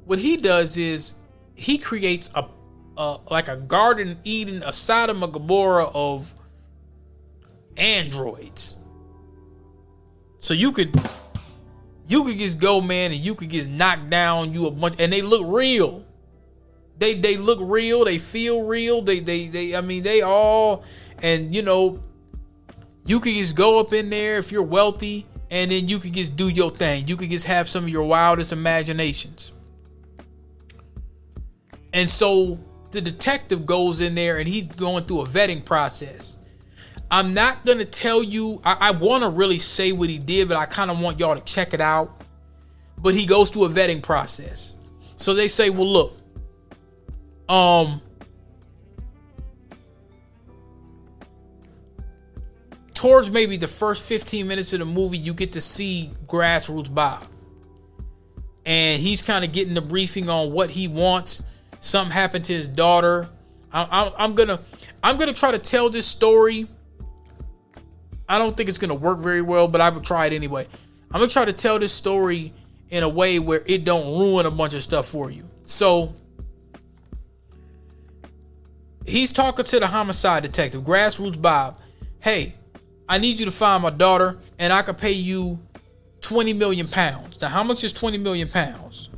what he does is he creates like a Garden Eden, a Sodom and Gomorrah of androids. So you could just go, man, and you could just knock down you a bunch, and they look real. They look real, they feel real, I mean, they all, and you know, you can just go up in there if you're wealthy, and then you can just do your thing. You can just have some of your wildest imaginations. And so the detective goes in there and he's going through a vetting process. I'm not going to tell you, I want to really say what he did, but I kind of want y'all to check it out. But he goes through a vetting process. So they say, well, look, towards maybe the first 15 minutes of the movie, you get to see Grassroots Bob. And he's kind of getting the briefing on what he wants. Something happened to his daughter. I'm gonna try to tell this story. I don't think it's gonna work very well, but I would try it anyway. I'm gonna try to tell this story in a way where it don't ruin a bunch of stuff for you. So he's talking to the homicide detective, Grassroots Bob. Hey, I need you to find my daughter, and I can pay you 20 million pounds. Now, how much is 20 million pounds?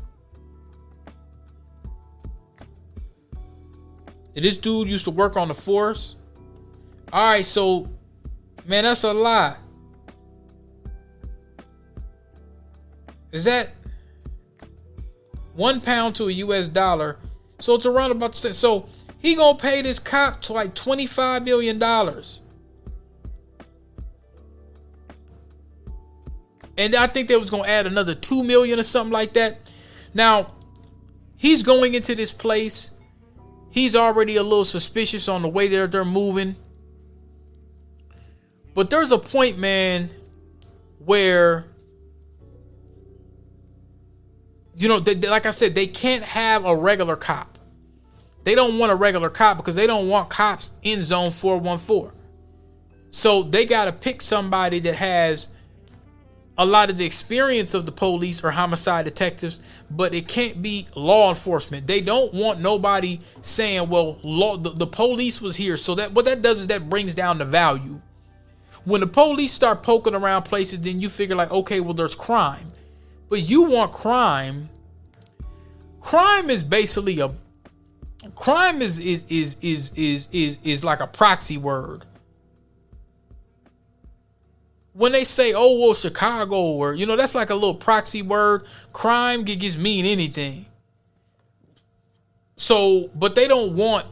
This dude used to work on the force. All right, so, man, that's a lot. Is that 1 pound to a US dollar? So it's around about, so he gonna pay this cop to like $25 million. And I think they was gonna add another 2 million or something like that. Now, he's going into this place. He's already a little suspicious on the way they're moving. But there's a point, man, where, you know, like I said, they can't have a regular cop. They don't want a regular cop because they don't want cops in zone 414. So they got to pick somebody that has a lot of the experience of the police or homicide detectives, but it can't be law enforcement. They don't want nobody saying, well, the police was here. So that what that does is that brings down the value. When the police start poking around places, then you figure like, okay, well, there's crime. But you want crime. Crime is basically is like a proxy word. When they say, oh, well, Chicago, or, you know, that's like a little proxy word. Crime can just mean anything. So, but they don't want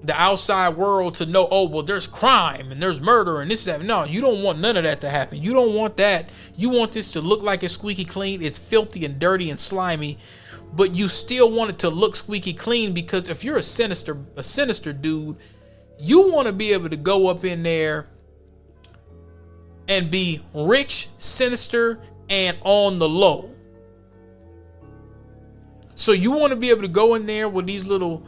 the outside world to know, oh, well, there's crime and there's murder and this, that. No, you don't want none of that to happen. You don't want that. You want this to look like it's squeaky clean. It's filthy and dirty and slimy, but you still want it to look squeaky clean, because if you're a sinister dude, you want to be able to go up in there and be rich, sinister, and on the low. So you want to be able to go in there with these little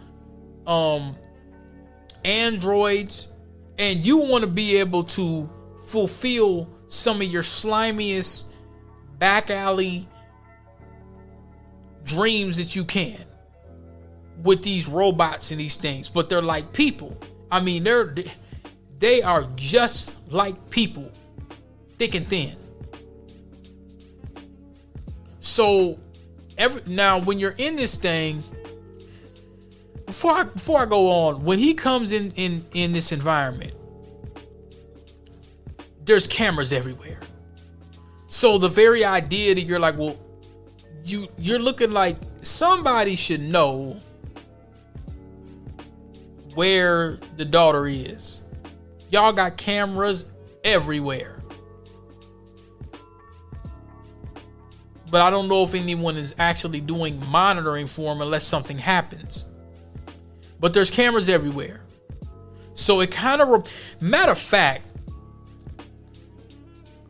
androids, and you want to be able to fulfill some of your slimiest back alley dreams that you can with these robots and these things. But they're like people. I mean, they are just like people. Thick and thin. So now when you're in this thing, before I go on, when he comes in this environment, there's cameras everywhere. So the very idea that you're like, well, you're looking like somebody should know where the daughter is. Y'all got cameras everywhere. But I don't know if anyone is actually doing monitoring for him unless something happens. But there's cameras everywhere. So it kind of, matter of fact,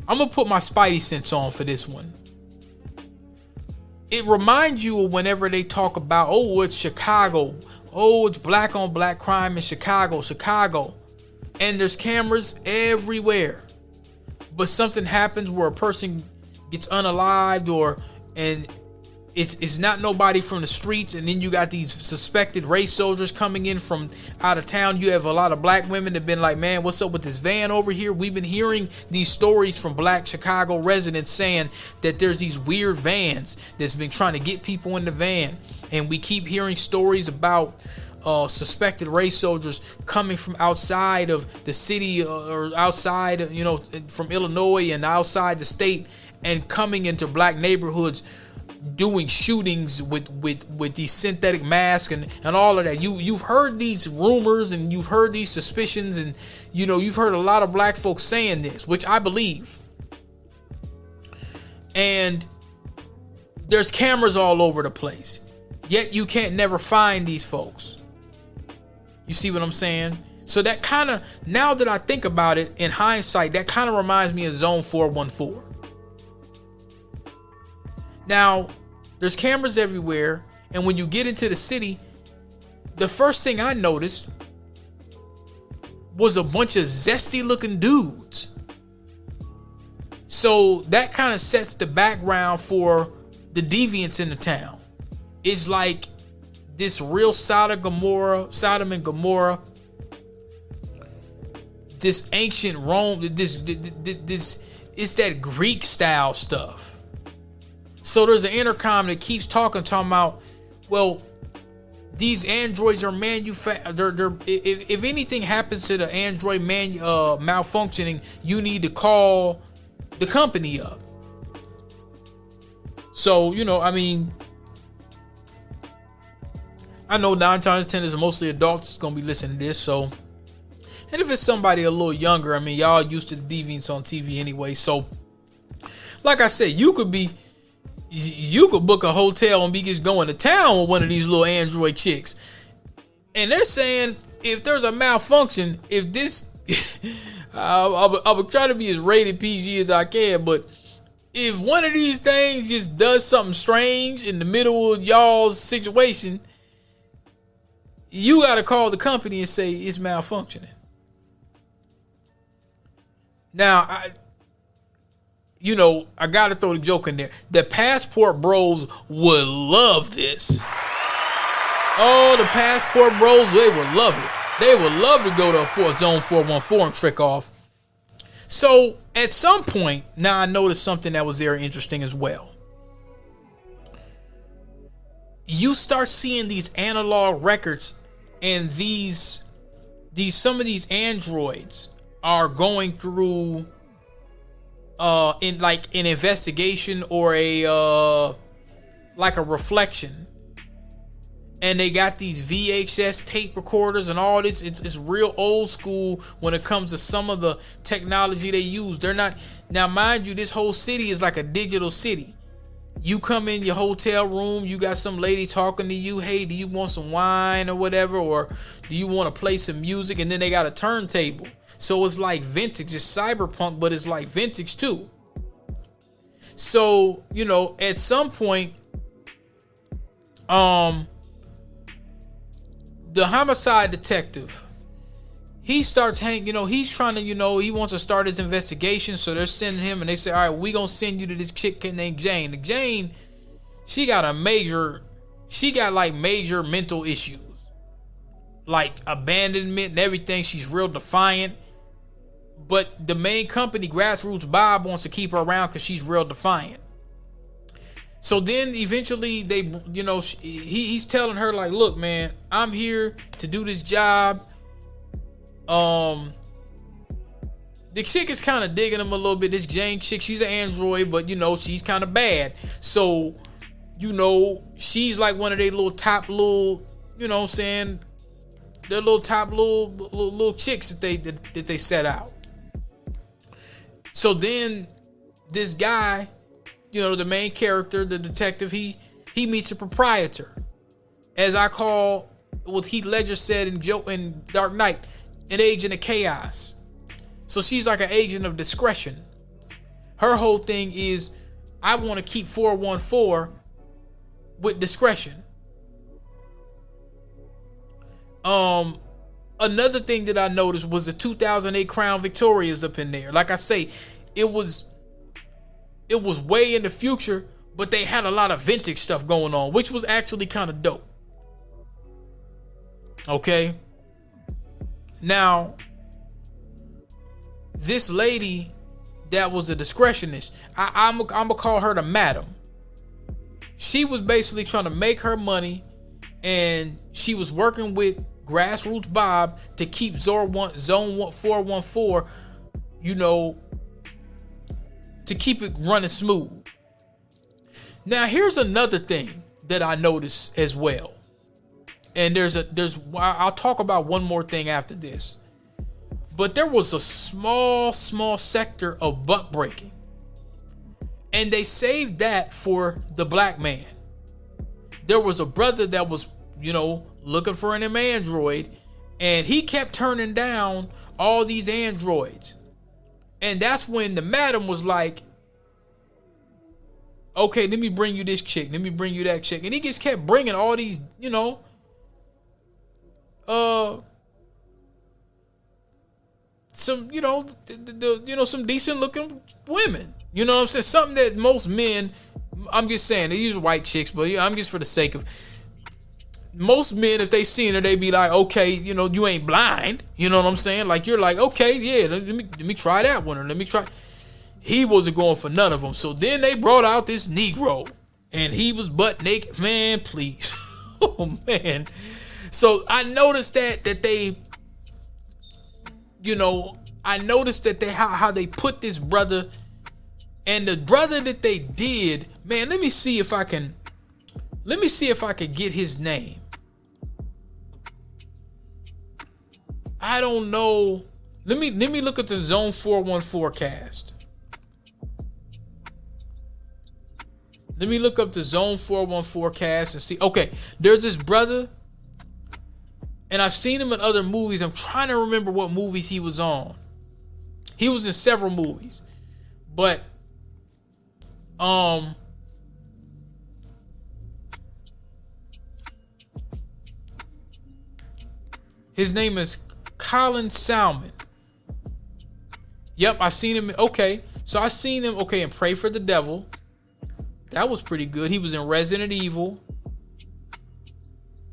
I'm going to put my Spidey sense on for this one. It reminds you of whenever they talk about, oh, it's Chicago. Oh, it's black on black crime in Chicago. And there's cameras everywhere. But something happens where a person gets unalived, and it's not nobody from the streets, and then you got these suspected race soldiers coming in from out of town. You have a lot of black women that have been like, man, what's up with this van over here? We've been hearing these stories from black Chicago residents saying that there's these weird vans that's been trying to get people in the van. and we keep hearing stories about suspected race soldiers coming from outside of the city or outside, from Illinois and outside the state, and coming into black neighborhoods, doing shootings with these synthetic masks and all of that. You've heard these rumors and you've heard these suspicions, and you've heard a lot of black folks saying this, which I believe. And there's cameras all over the place, yet you can't never find these folks. You see what I'm saying? So that kind of, now that I think about it in hindsight, that kind of reminds me of Zone 414. Now, there's cameras everywhere, and when you get into the city, the first thing I noticed was a bunch of zesty looking dudes. So that kind of sets the background for the deviants in the town. It's like this real Sodom and Gomorrah, this ancient Rome, this it's that Greek style stuff. So there's an intercom that keeps talking about, well, these androids are manufactured. If anything happens to the android malfunctioning, you need to call the company up. So, I know 9 times out of 10 is mostly adults going to be listening to this. So, and if it's somebody a little younger, y'all used to the deviants on TV anyway. So, like I said, you could book a hotel and be just going to town with one of these little android chicks. And they're saying if there's a malfunction, if this, I'll try to be as rated PG as I can, but if one of these things just does something strange in the middle of y'all's situation, you got to call the company and say it's malfunctioning. Now, I got to throw the joke in there. The passport bros would love this. Oh, the passport bros, they would love it. They would love to go to Zone 414 and trick off. So at some point, now I noticed something that was very interesting as well. You start seeing these analog records, and some of these androids are going through in like an investigation or a reflection, and they got these VHS tape recorders and all this. It's real old school when it comes to some of the technology they use. They're not, now mind you, this whole city is like a digital city. You come in your hotel room, you got some lady talking to you, hey, do you want some wine or whatever, or do you want to play some music? And then they got a turntable. So it's like vintage, it's cyberpunk, but it's like vintage too. So, at some point, the homicide detective, he starts he's trying to, he wants to start his investigation. So they're sending him, and they say, all right, we gonna send you to this chick named Jane. And Jane, she got major mental issues, like abandonment and everything. She's real defiant. But the main company, Grassroots Bob, wants to keep her around because she's real defiant. So then eventually he's telling her, like, look, man, I'm here to do this job. The chick is kind of digging him a little bit. This Jane chick, she's an android, but she's kind of bad. So, she's like one of their little top little, their little top little chicks that they set out. So then this guy, the main character, the detective, he meets a proprietor, as I call what Heath Ledger said in Dark Knight, an agent of chaos. So she's like an agent of discretion. Her whole thing is, I want to keep 414 with discretion. Another thing that I noticed was the 2008 Crown Victorias up in there. Like I say, it was way in the future, but they had a lot of vintage stuff going on, which was actually kind of dope. Okay. Now, this lady that was a discretionist, I'm gonna call her the madam. she was basically trying to make her money, and she was working with Grassroots Bob to keep Zone 414, you know, to keep it running smooth. Now, here's another thing that I noticed as well. And I'll talk about one more thing after this. But there was a small sector of buck breaking. And they saved that for the black man. There was a brother that was, you know, looking for an android, and he kept turning down all these androids. And that's when the madam was like, okay, let me bring you this chick, let me bring you that chick. And he just kept bringing all these, you know, some, you know, some decent looking women. You know what I'm saying? Something that most men, I'm just saying, they use white chicks, but yeah, I'm just for the sake of, most men, if they seen her, they be like, okay, you know, you ain't blind. You know what I'm saying? Like, you're like, okay, yeah, let me try that one, or let me try. He wasn't going for none of them. So then they brought out this Negro, and he was butt naked. Man, please. Oh, man. So I noticed that they, you know, I noticed that how they put this brother, and the brother that they did, man, let me see if I can get his name. I don't know. Let me look at the Zone 414 cast. Let me look up the Zone 414 cast and see. Okay, there's this brother, and I've seen him in other movies. I'm trying to remember what movies he was on. He was in several movies, but his name is Colin Salmon. Yep, I seen him. Okay, so I seen him. Okay, and Pray for the Devil. That was pretty good. He was in Resident Evil.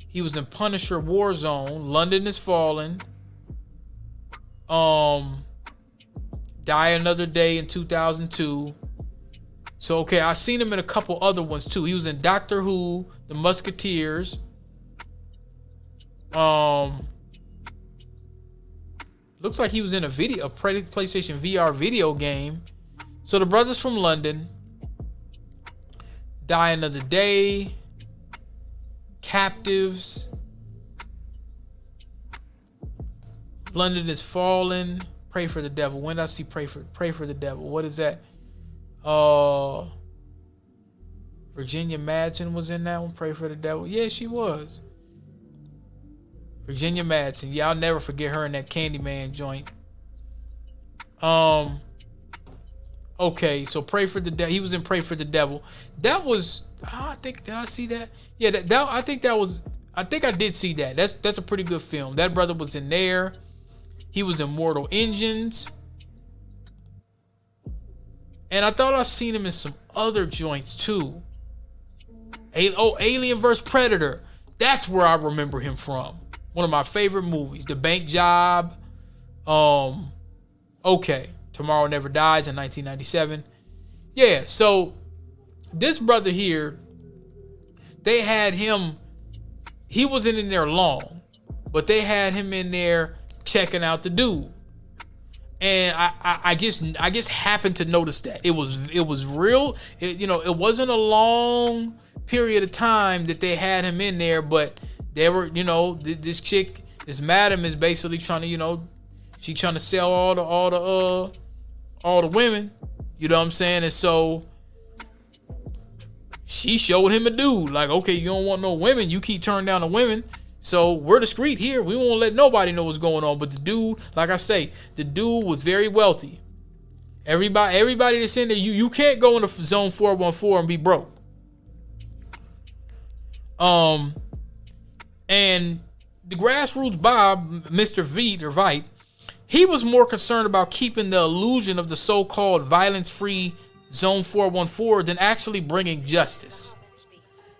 He was in Punisher Warzone. London is Falling. Die Another Day in 2002. So okay, I seen him in a couple other ones too. He was in Doctor Who, The Musketeers. Looks like he was in a PlayStation VR video game. So the brother's from London. Die Another Day. Captives. London is Fallen. Pray for the Devil. When did I see Pray for the Devil? What is that? Virginia Madsen was in that one. Pray for the Devil. Yeah, she was. Virginia Madsen. Yeah, I'll never forget her in that Candyman joint. Okay, so Pray for the Devil. He was in Pray for the Devil. That was, I think, did I see that? Yeah, I think I did see that. That's a pretty good film. That brother was in there. He was in Mortal Engines. And I thought I seen him in some other joints too. Alien vs. Predator. That's where I remember him from. One of my favorite movies. The Bank Job. Okay. Tomorrow Never Dies in 1997. Yeah, so this brother here, they had him, he wasn't in there long, but they had him in there checking out the dude. And I just happened to notice that. It was real. It wasn't a long period of time that they had him in there, but they were, this chick, this madam is basically trying to, she trying to sell all the women, you know what I'm saying? And so she showed him a dude, like, okay, you don't want no women, you keep turning down the women, so we're discreet here, we won't let nobody know what's going on. But the dude, like I say, the dude was very wealthy. Everybody that's in there, you can't go into Zone 414 and be broke. And the Grassroots Bob, Mr. Vite, he was more concerned about keeping the illusion of the so-called violence-free Zone 414 than actually bringing justice.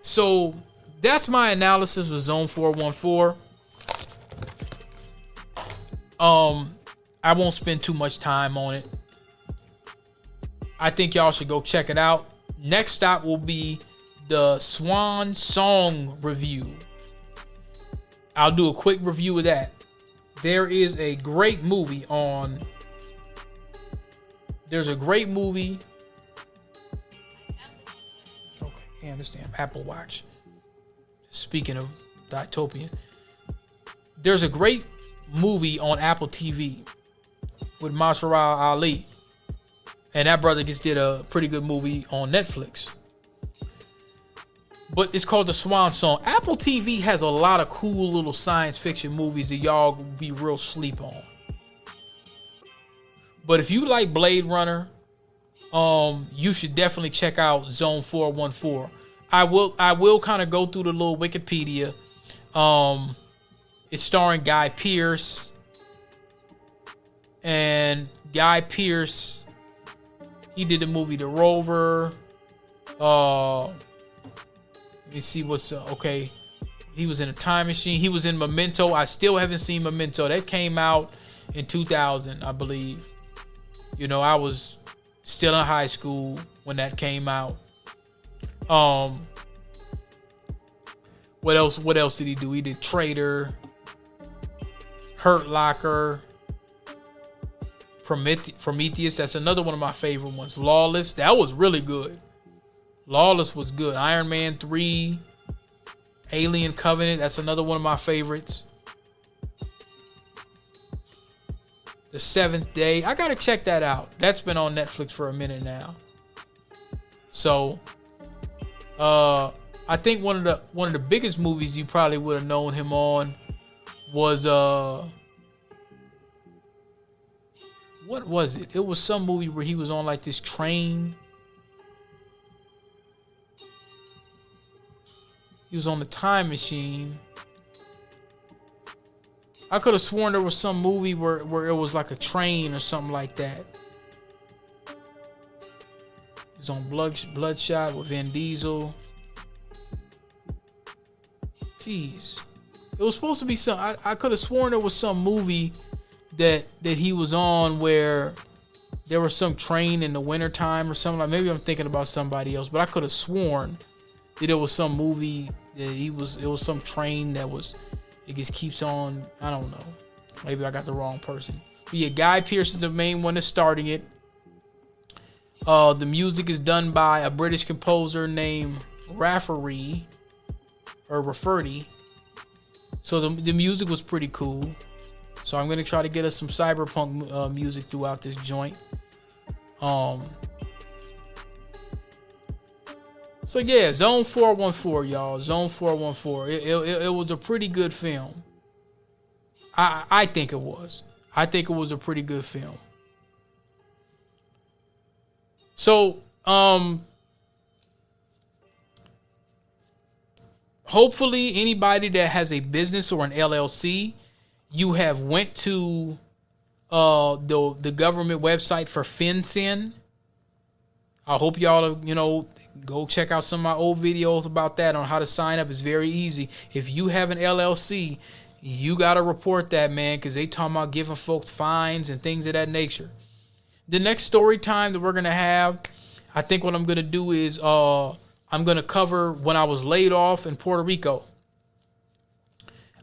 So that's my analysis of Zone 414. I won't spend too much time on it. I think y'all should go check it out. Next stop will be the Swan Song review. I'll do a quick review of that. There's a great movie on I understand. Apple Watch. Speaking of Dystopian, there's a great movie on Apple TV with Mahershala Ali, and that brother just did a pretty good movie on Netflix. But it's called The Swan Song. Apple TV has a lot of cool little science fiction movies that y'all will be real sleep on. But if you like Blade Runner, you should definitely check out Zone 414. I will kind of go through the little Wikipedia. It's starring Guy Pearce. And Guy Pearce, he did the movie The Rover. Let me see what's okay. He was in A Time Machine. He was in Memento. I still haven't seen Memento. That came out in 2000, I believe. You know, I was still in high school when that came out. What else did he do? He did Traitor, Hurt Locker, Prometheus. That's another one of my favorite ones. Lawless. That was really good. Lawless was good. Iron Man 3, Alien Covenant. That's another one of my favorites. The Seventh Day. I gotta check that out. That's been on Netflix for a minute now. So, I think one of the biggest movies you probably would have known him on was what was it? It was some movie where he was on like this train. He was on the time machine. I could have sworn there was some movie where it was like a train or something like that. He was on Bloodshot with Vin Diesel. Jeez. It was supposed to be some... I could have sworn there was some movie that he was on where there was some train in the wintertime or something. Like, maybe I'm thinking about somebody else, but I could have sworn that there was some movie that it was some train that was... It just keeps on. I don't know. Maybe I got the wrong person. But yeah, Guy Pearce is the main one that's starting it. The music is done by a British composer named Rafferty. So the music was pretty cool. So I'm gonna try to get us some cyberpunk music throughout this joint. So yeah, Zone 414, y'all. Zone 414. It was a pretty good film. I think it was. I think it was a pretty good film. So, hopefully anybody that has a business or an LLC, you have went to the government website for FinCEN. I hope y'all, go check out some of my old videos about that on how to sign up. It's very easy. If you have an LLC, you got to report that, man, because they talking about giving folks fines and things of that nature. The next story time that we're going to have, I think what I'm going to do is I'm going to cover when I was laid off in Puerto Rico.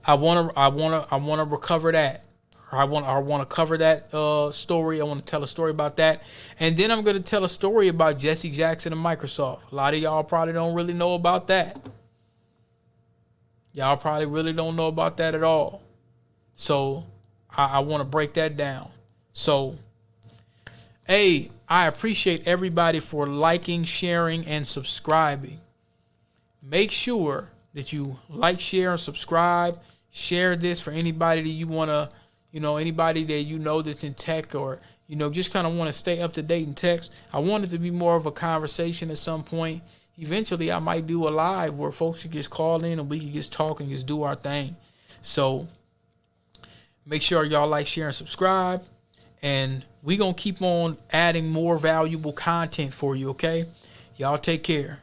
I want to recover that. I want to cover that story. I want to tell a story about that. And then I'm going to tell a story about Jesse Jackson and Microsoft. A lot of y'all probably don't really know about that. Y'all probably really don't know about that at all. So I want to break that down. So, hey, I appreciate everybody for liking, sharing, and subscribing. Make sure that you like, share, and subscribe. Share this for anybody that you want to, anybody that that's in tech or, just kind of want to stay up to date in tech. I want it to be more of a conversation at some point. Eventually, I might do a live where folks can just call in and we can just talk and just do our thing. So make sure y'all like, share, and subscribe. And we're going to keep on adding more valuable content for you, okay? Y'all take care.